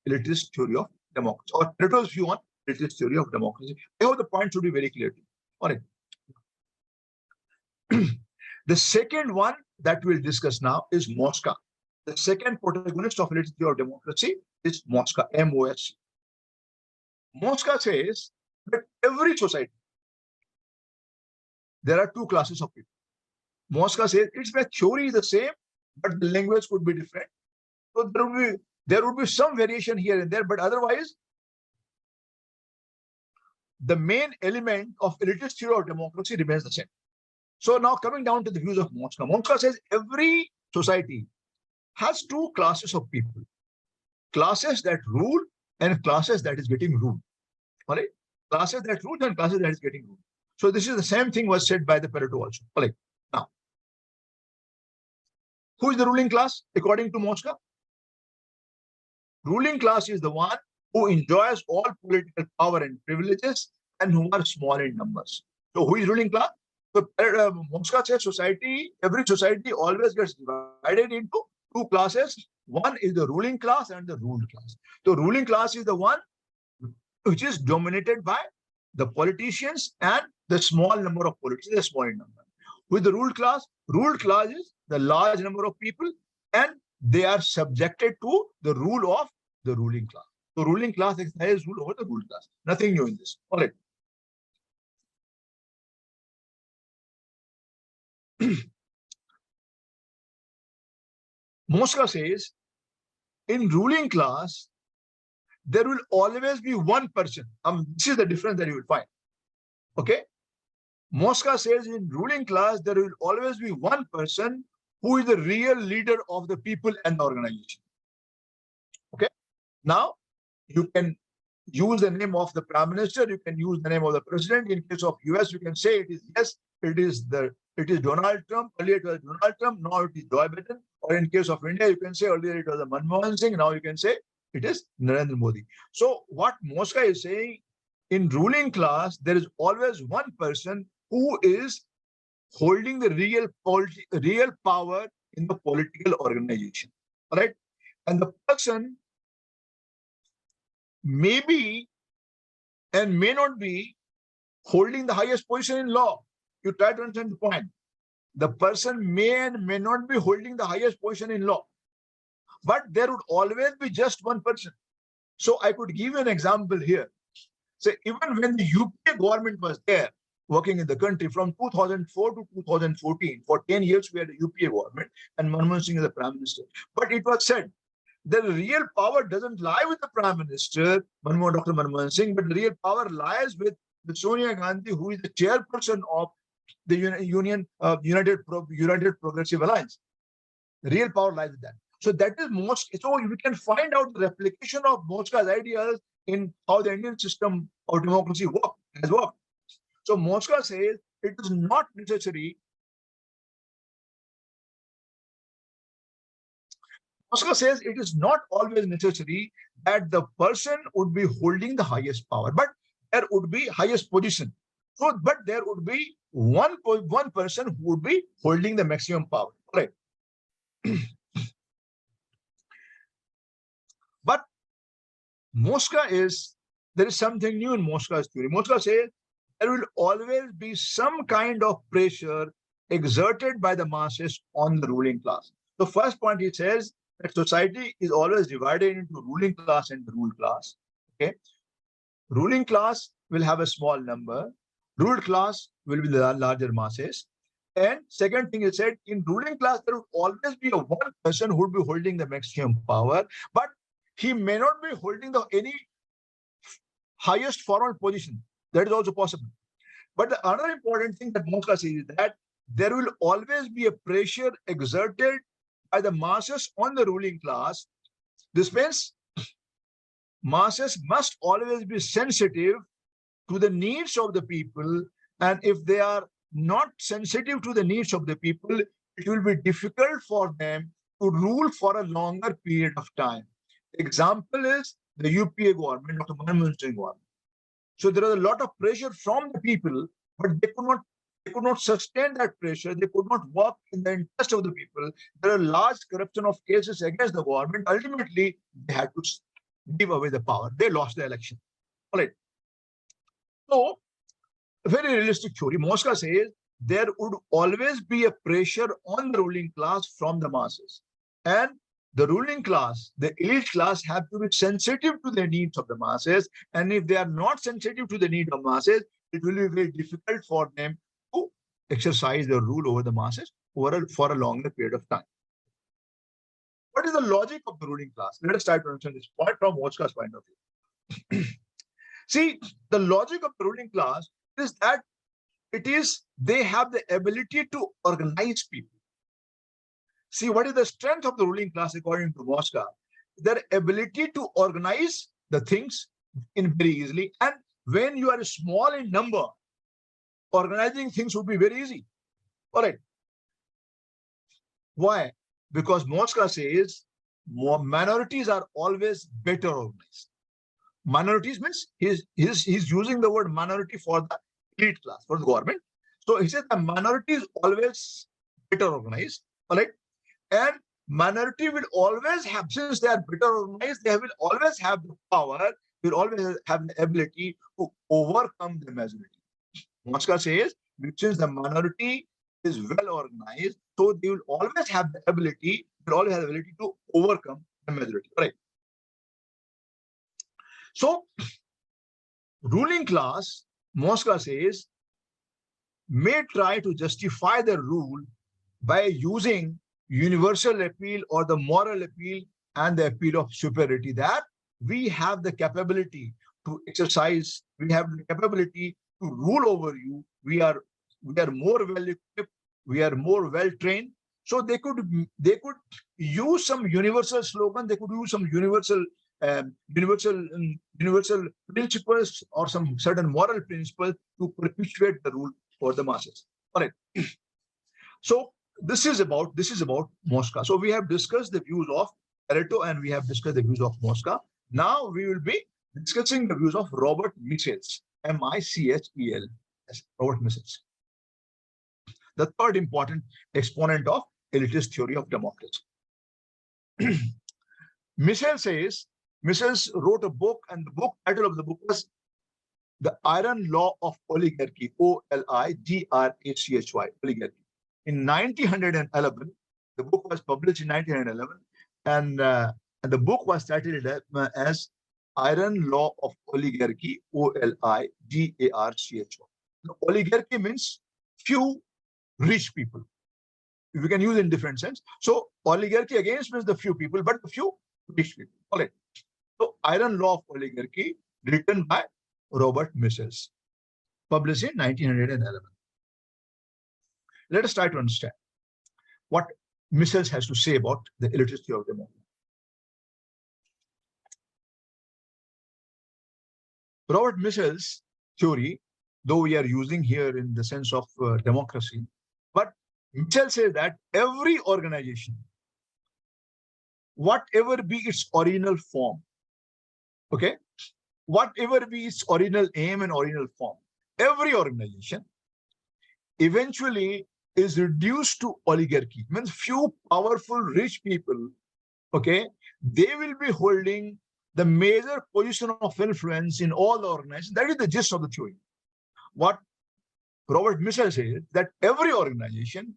elitist theory of democracy, or Pareto's view on elitist theory of democracy. I hope the point should be very clear to you. All right. The second one that we'll discuss now is Mosca. The second protagonist of elitist theory of democracy is Mosca, M-O-S-C. Mosca says that every society, there are two classes of people. Mosca says its theory is the same, but the language could be different. So there would be some variation here and there, but otherwise, the main element of elitist theory of democracy remains the same. So now coming down to the views of Mosca. Mosca says every society has two classes of people. Classes that rule and classes that is getting ruled. All right? Classes that rule and classes that is getting ruled. So this is the same thing was said by the Pareto also. All right. Now, who is the ruling class according to Mosca? Ruling class is the one who enjoys all political power and privileges and who are small in numbers. So who is ruling class? So Mosca says every society always gets divided into two classes. One is the ruling class and the ruled class. The ruling class is the one which is dominated by the politicians and the small number of politicians, the small in number. With the ruled class is the large number of people, and they are subjected to the rule of the ruling class. The ruling class exercises rule over the ruled class. Nothing new in this. All right. Mosca says, in ruling class, there will always be one person. This is the difference that you will find. Okay? Mosca says in ruling class, there will always be one person who is the real leader of the people and the organization. Okay? Now, you can use the name of the prime minister, you can use the name of the president. In case of US, you can say it is Donald Trump. Earlier it was Donald Trump, now it is Joe Biden. Or in case of India, you can say earlier it was Manmohan Singh, now you can say it is Narendra Modi. So what Mosca is saying, in ruling class, there is always one person who is holding the real power in the political organization. All right? And the person may be and may not be holding the highest position in law. You try to understand the point. The person may and may not be holding the highest position in law, but there would always be just one person. So I could give you an example here. So even when the UPA government was there, working in the country from 2004 to 2014, for 10 years we had a UPA government and Manmohan Singh is the prime minister. But it was said the real power doesn't lie with the prime minister, Dr. Manmohan Singh, but the real power lies with the Sonia Gandhi, who is the chairperson of the United Progressive Alliance. The real power lies with that. So that is so you can find out the replication of Mosca's ideas in how the Indian system of democracy has worked. So Mosca says it is not necessary Moscow says it is not always necessary that the person would be holding the highest power, but there would be highest position. So, but there would be one person who would be holding the maximum power, right? But Moscow there is something new in Moscow's theory. Moscow says there will always be some kind of pressure exerted by the masses on the ruling class. The first point, he says that society is always divided into ruling class and the ruled class. Okay, ruling class will have a small number, ruled class will be the larger masses. And second thing, he said, in ruling class there will always be a one person who will be holding the maximum power, but he may not be holding any highest formal position. That is also possible. But the other important thing that Moscow says is that there will always be a pressure exerted by the masses on the ruling class. This means masses must always be sensitive to the needs of the people, and if they are not sensitive to the needs of the people, it will be difficult for them to rule for a longer period of time. Example is the UPA government, Dr. Manmohan Singh government. So there was a lot of pressure from the people, but they could not sustain that pressure. They could not work in the interest of the people. There are large corruption of cases against the government. Ultimately, they had to give away the power. They lost the election. All right. So, a very realistic theory. Moscow says there would always be a pressure on the ruling class from the masses. And the ruling class, the elite class, have to be sensitive to the needs of the masses. And if they are not sensitive to the need of masses, it will be very difficult for them to exercise their rule over the masses for a longer period of time. What is the logic of the ruling class? Let us try to understand this point from Moscow's point of view. See, the logic of the ruling class is that they have the ability to organize people. See, what is the strength of the ruling class according to Moscow? Their ability to organize the things very easily. And when you are small in number, organizing things would be very easy. All right. Why? Because Moscow says minorities are always better organized. Minorities means he's using the word minority for the elite class, for the government. So he says the minority is always better organized. All right. And minority will always have, since they are better organized, they will always have the power, will always have the ability to overcome the majority. Moscow says, since the minority is well organized, so they will always have the ability, to overcome the majority. Right? So, ruling class, Moscow says, may try to justify the rule by using universal appeal or the moral appeal and the appeal of superiority, that we have the capability to exercise, we have the capability to rule over you, we are more well equipped, we are more well trained. So they could use some universal slogan, they could use some universal principles or some certain moral principles to perpetuate the rule for the masses. All right. So this is about Moscow. So we have discussed the views of Pareto and we have discussed the views of Moscow. Now we will be discussing the views of Robert Michels, M-I-C-H-E-L, Robert Michels, the third important exponent of elitist theory of democracy. Michels wrote a book, and the title of the book was The Iron Law of Oligarchy, O-L-I-G-R-A-C-H-Y, oligarchy. In 1911, the book was published in 1911, and the book was titled as Iron Law of Oligarchy, O-L-I-G-A-R-C-H-Y. Oligarchy means few rich people. We can use in different sense. So oligarchy against means the few people, but the few rich people. All right. So Iron Law of Oligarchy, written by Robert Michels, published in 1911. Let us try to understand what Michels has to say about the elitist theory of democracy. Robert Michels' theory, though we are using here in the sense of democracy, but Michels says that every organization whatever be its original form, okay, whatever be its original aim and original form, every organization eventually is reduced to oligarchy. Means few powerful rich people, okay, they will be holding the major position of influence in all the organizations. That is the gist of the theory. What Robert Michel says, that every organization,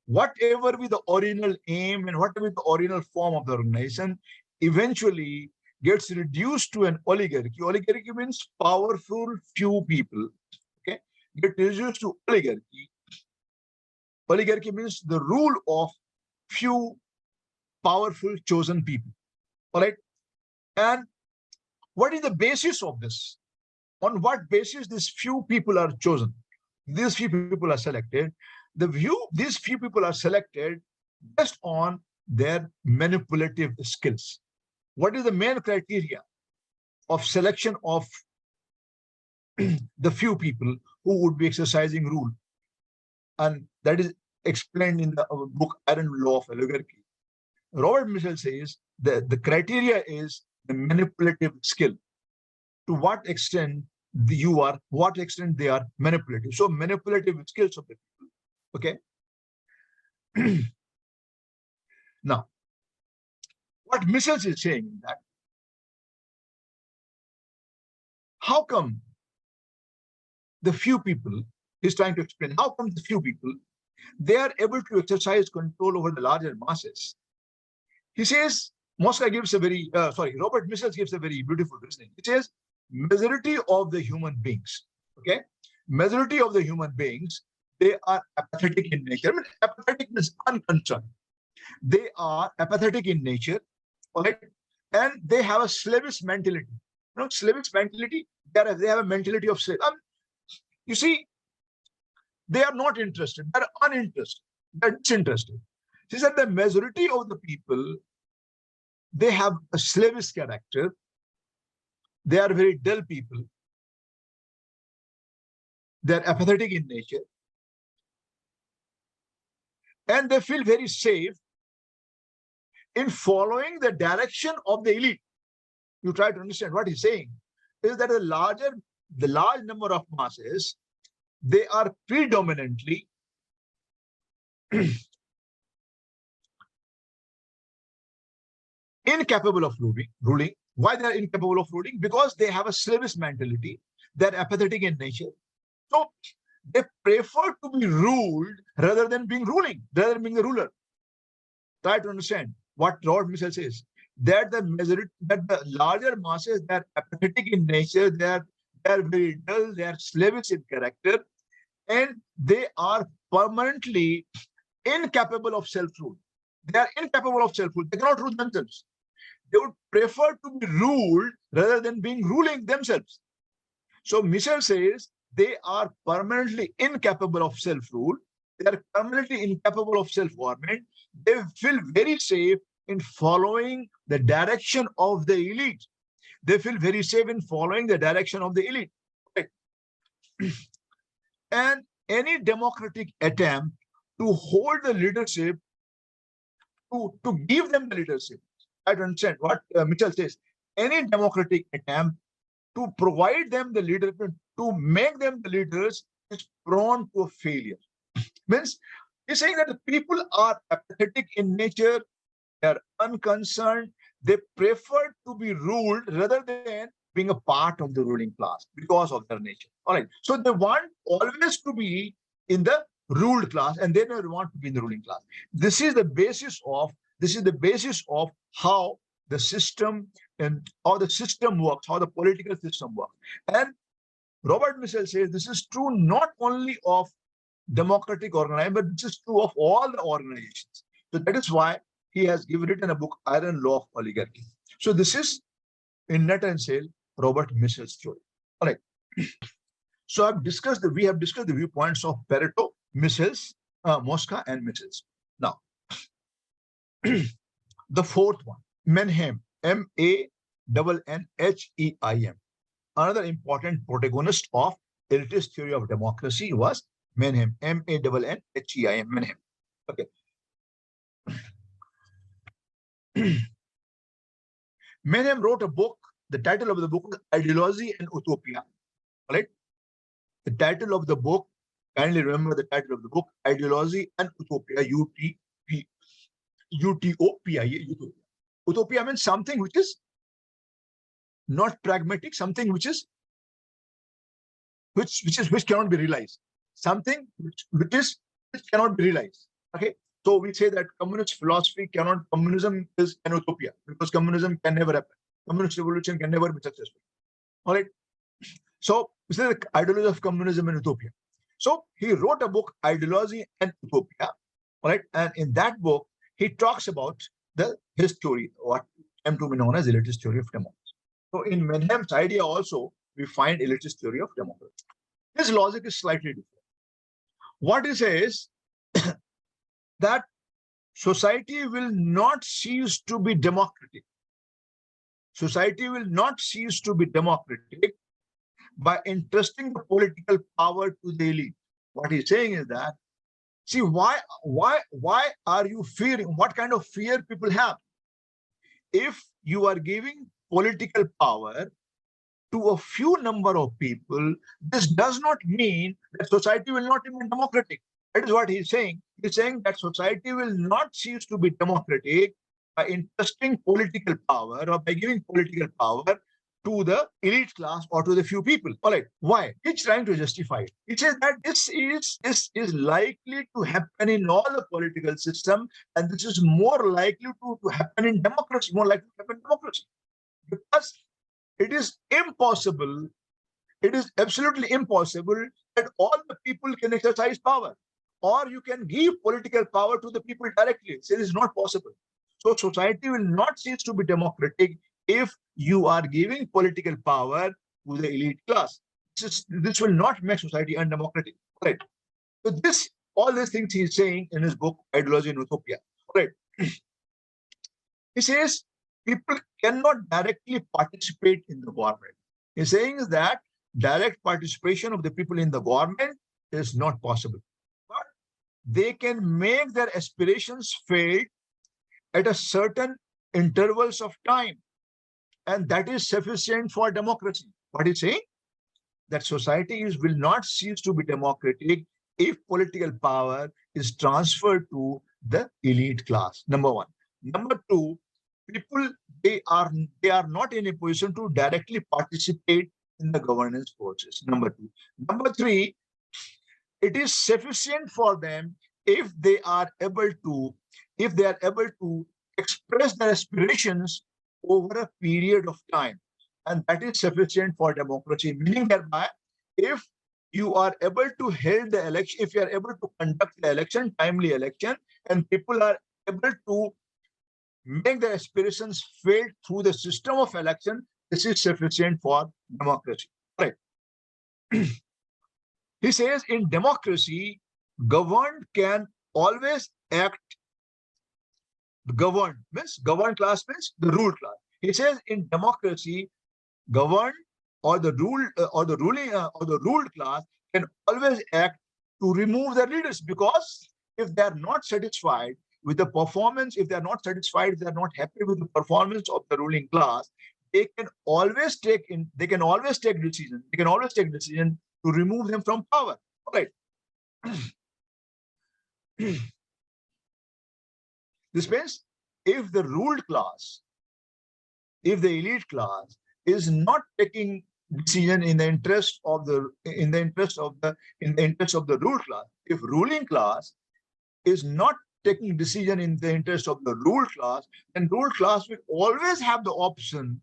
whatever be the original aim and whatever the original form of the organization, eventually gets reduced to an oligarchy. Oligarchy means powerful few people, okay, get reduced to oligarchy. Oligarchy means the rule of few powerful chosen people. All right. And what is the basis of this? On what basis these few people are chosen? These few people are selected. These few people are selected based on their manipulative skills. What is the main criteria of selection of the few people who would be exercising rule? And that is explained in the book Iron Law of Oligarchy. Robert Michel says that the criteria is the manipulative skill. To what extent what extent they are manipulative. So manipulative skills of the people. Okay. Now, what Michel is saying is that how come the few people, he's trying to explain, how come the few people, they are able to exercise control over the larger masses? He says, Robert Michel gives a very beautiful reasoning. He says, majority of the human beings, okay, majority of the human beings, they are apathetic in nature. I mean, apathetic means unconcerned. They are apathetic in nature, all right, and they have a slavish mentality. You know, slavish mentality, they have a mentality of slave. You see, they are not interested, they're uninterested, they're disinterested. He said the majority of the people, they have a slavish character. They are very dull people. They're apathetic in nature. And they feel very safe in following the direction of the elite. You try to understand what he's saying is that the large number of masses, they are predominantly incapable of ruling. Why they are incapable of ruling? Because they have a slavish mentality. They're apathetic in nature. So they prefer to be ruled rather than being the ruler. Try to understand what Robert Michel says. That the larger masses, they're apathetic in nature, they're very dull, they're slavish in character, and they are permanently incapable of self-rule. They are incapable of self-rule. They cannot rule themselves. They would prefer to be ruled rather than being ruling themselves. So Michel says they are permanently incapable of self-rule. They are permanently incapable of self-government. They feel very safe in following the direction of the elite. They feel very safe in following the direction of the elite. Okay. And any democratic attempt to hold the leadership, to give them the leadership, I don't understand what Mitchell says. Any democratic attempt to provide them the leadership, to make them the leaders, is prone to a failure. Means he's saying that the people are apathetic in nature, they are unconcerned, they prefer to be ruled rather than being a part of the ruling class because of their nature. All right. So they want always to be in the ruled class, and they never want to be in the ruling class. This is the basis of how the system how the political system works. And Robert Michel says this is true not only of democratic organization, but this is true of all the organizations. So that is why he has written a book, Iron Law of Oligarchy. So this is, in nutshell, Robert Michel's theory. All right. So we have discussed the viewpoints of Pareto, Michels, Mosca, and Michels. Now, the fourth one, Mannheim, Mannheim. Another important protagonist of elitist theory of democracy was Mannheim, Mannheim, Mannheim. Okay. Menhem wrote a book. The title of the book is Ideology and Utopia. All right. The title of the book, kindly remember the title of the book, Ideology and Utopia, Utopia. Utopia means something which is not pragmatic, something which cannot be realized, something which cannot be realized. Okay, so we say that communist philosophy cannot. Communism is an utopia because communism can never happen. Communist revolution can never be successful. All right. So this is the ideology of communism and utopia. So he wrote a book, Ideology and Utopia. All right, and in that book he talks about his theory, what came to be known as elitist theory of democracy. So in Menhem's idea also, we find elitist theory of democracy. His logic is slightly different. What he says that society will not cease to be democratic. Society will not cease to be democratic by entrusting the political power to the elite. What he's saying is that, see, why are you fearing? What kind of fear people have? If you are giving political power to a few number of people, this does not mean that society will not remain democratic. That is what he's saying. He's saying that society will not cease to be democratic by entrusting political power or by giving political power to the elite class or to the few people. All right. Why? He's trying to justify it. He says that this is likely to happen in all the political system, and this is more likely to happen in democracy, more likely to happen in democracy. Because it is impossible, it is absolutely impossible that all the people can exercise power, or you can give political power to the people directly. So it is not possible. So society will not cease to be democratic if you are giving political power to the elite class. This will not make society undemocratic. Right. So all these things he is saying in his book, Ideology and Utopia. Right. He says people cannot directly participate in the government. He's saying that direct participation of the people in the government is not possible. But they can make their aspirations felt at a certain intervals of time. And that is sufficient for democracy. What he's saying? That society will not cease to be democratic if political power is transferred to the elite class. Number one. Number two, people, they are not in a position to directly participate in the governance process. Number two. Number three, it is sufficient for them if they are able to express their aspirations over a period of time, and that is sufficient for democracy. Meaning thereby, if you are able to hold the election, if you are able to conduct the election, timely election, and people are able to make their aspirations felt through the system of election, this is sufficient for democracy. Right. He says in democracy, governed can always act. Governed class means the ruled class. He says in democracy, governed or the ruled class can always act to remove their leaders, because if they are not satisfied with the performance, if they are not satisfied, if they are not happy with the performance of the ruling class, they can always take decisions. They can always take decision to remove them from power. All right. This means if the ruled class, if the elite class is not taking decision in the interest of the ruled class, if ruling class is not taking decision in the interest of the ruled class, then ruled class will always have the option,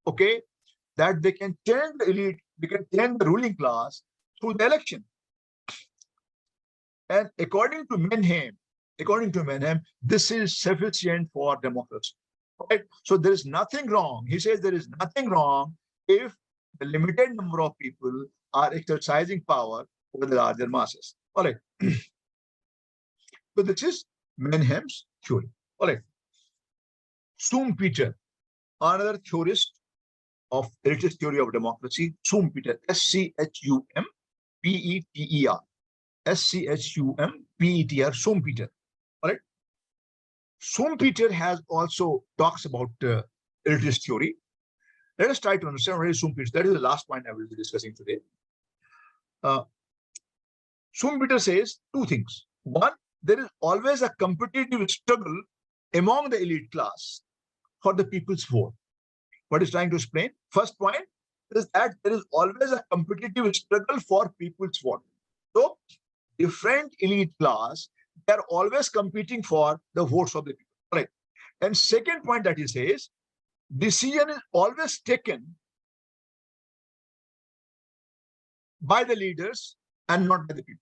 okay, that they can change the elite, they can change the ruling class through the election. And according to Menhem, this is sufficient for democracy. Right? So there is nothing wrong. He says there is nothing wrong if the limited number of people are exercising power over the larger masses. All right. So this is Menhem's theory. All right. Schumpeter, another theorist of elitist theory of democracy, Schumpeter, S-C-H-U-M-P-E-T-E-R, S-C-H-U-M-P-E-T-R, Schumpeter. All right. Schumpeter has also talks about elitist theory. Let us try to understand what is Schumpeter. That is the last point I will be discussing today. Schumpeter says two things. One, there is always a competitive struggle among the elite class for the people's vote. What is trying to explain? First point is that there is always a competitive struggle for people's vote. So, different elite class, they are always competing for the votes of the people. Right. And second point that he says, decision is always taken by the leaders and not by the people.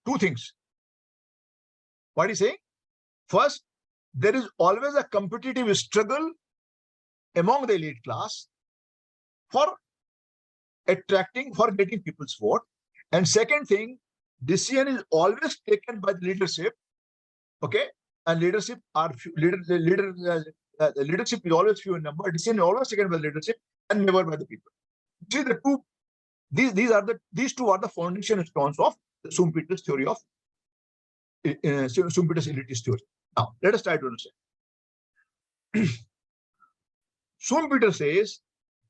Two things. What is he saying? First, there is always a competitive struggle among the elite class for getting people's vote. And second thing, decision is always taken by the leadership. Okay, and leadership leadership is always few in number. Decision is always taken by the leadership and never by the people. See, these two are the foundation stones of Schumpeter's theory of Schumpeter's elitist theory. Now, let us try to understand. Schumpeter says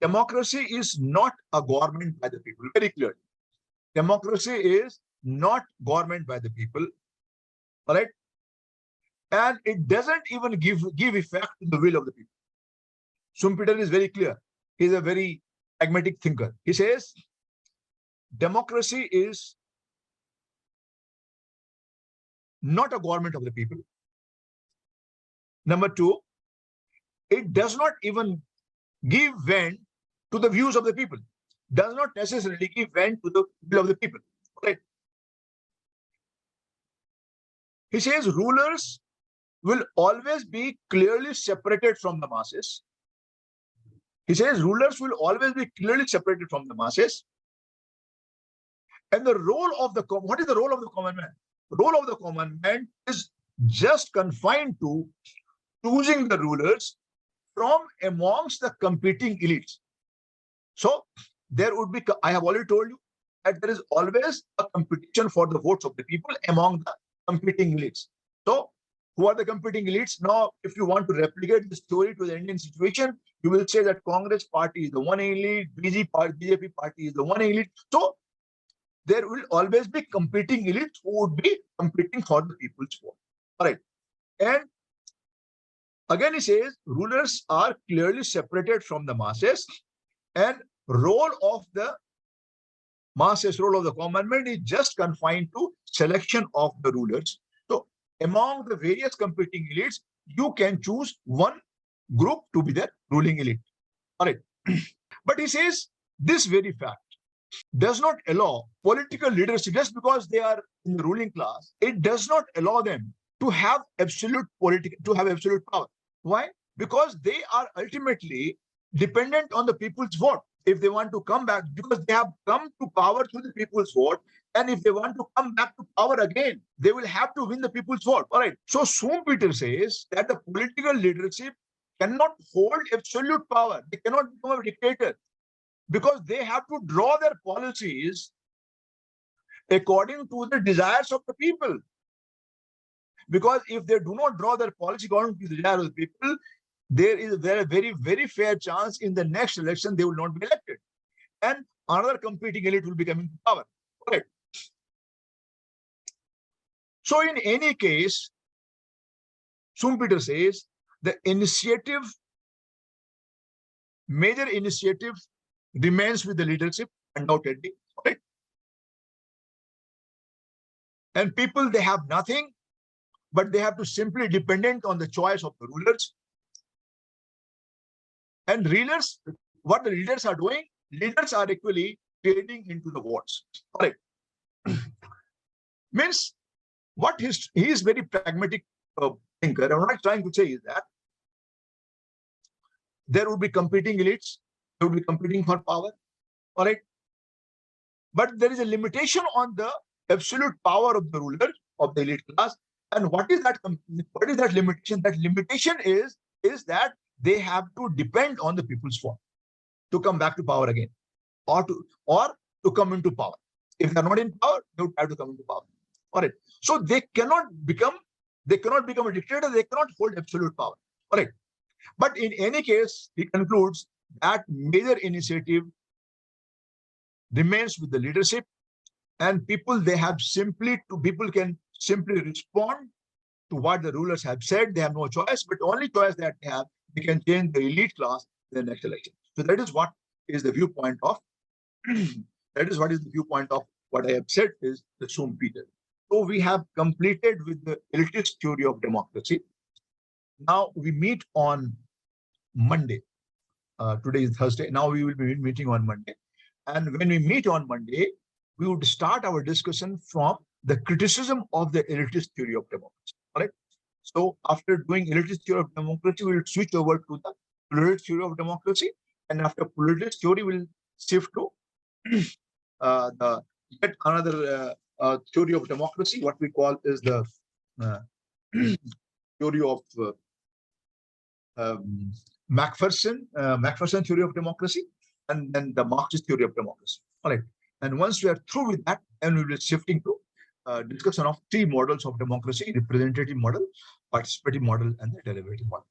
democracy is not a government by the people. Very clearly, democracy is not government by the people. All right, and it doesn't even give effect to the will of the people. Schumpeter is very clear. He is a very pragmatic thinker. He says democracy is not a government of the people. Number two, it does not even give vent to the views of the people. Does not necessarily give vent to the will of the people. Right? He says rulers will always be clearly separated from the masses. He says rulers will always be clearly separated from the masses. And the role of the what is the role of the common man? The role of the common man is just confined to choosing the rulers from amongst the competing elites. So there would be, I have already told you that there is always a competition for the votes of the people among the competing elites. So who are the competing elites? Now, if you want to replicate the story to the Indian situation, you will say that Congress party is the one elite, BJP party is the one elite. So there will always be competing elites who would be competing for the people's vote. All right. And again, he says rulers are clearly separated from the masses, and role of the masses, role of the common man is just confined to selection of the rulers. So among the various competing elites, you can choose one group to be the ruling elite. All right. But he says this very fact does not allow political leadership, just because they are in the ruling class, it does not allow them to have absolute power. Why? Because they are ultimately dependent on the people's vote. If they want to come back, because they have come to power through the people's vote, and if they want to come back to power again, they will have to win the people's vote. All right. So Schumpeter says that the political leadership cannot hold absolute power. They cannot become a dictator, because they have to draw their policies according to the desires of the people. Because if they do not draw their policy according to the desires of the people, there is a very, very fair chance in the next election they will not be elected. And another competing elite will be coming to power. Okay. So in any case, Schumpeter says the major initiative remains with the leadership, undoubtedly. Right? And people, they have nothing, but they have to simply dependent on the choice of the rulers. And rulers, what the leaders are doing, leaders are actually trading into the votes. All right. Means what he is very pragmatic thinker. And what I'm trying to say is that there will be competing elites, they will be competing for power. All right. But there is a limitation on the absolute power of the ruler of the elite class. And what is that limitation? That limitation is that they have to depend on the people's vote to come back to power again, or to come into power. If they're not in power, they would have to come into power. All right. So they cannot become They cannot become a dictator. They cannot hold absolute power. All right. But in any case, he concludes that major initiative remains with the leadership, and people people can simply respond to what the rulers have said. They have no choice, but the only choice that they have, they can change the elite class in the next election. So that is what is the viewpoint of what I have said is the Schumpeter. So we have completed with the elitist theory of democracy. Now we meet on Monday. Today is Thursday. Now we will be meeting on Monday. And when we meet on Monday, we would start our discussion from the criticism of the elitist theory of democracy. All right. So after doing elitist theory of democracy, we will switch over to the pluralist theory of democracy. And after pluralist theory, we'll shift to the yet another theory of democracy. What we call is the theory of Macpherson theory of democracy, and then the Marxist theory of democracy. All right. And once we are through with that, then we will be shifting to discussion of three models of democracy: representative model, participative model, and the deliberative model.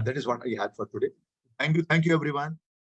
That is what I had for today. Thank you, everyone.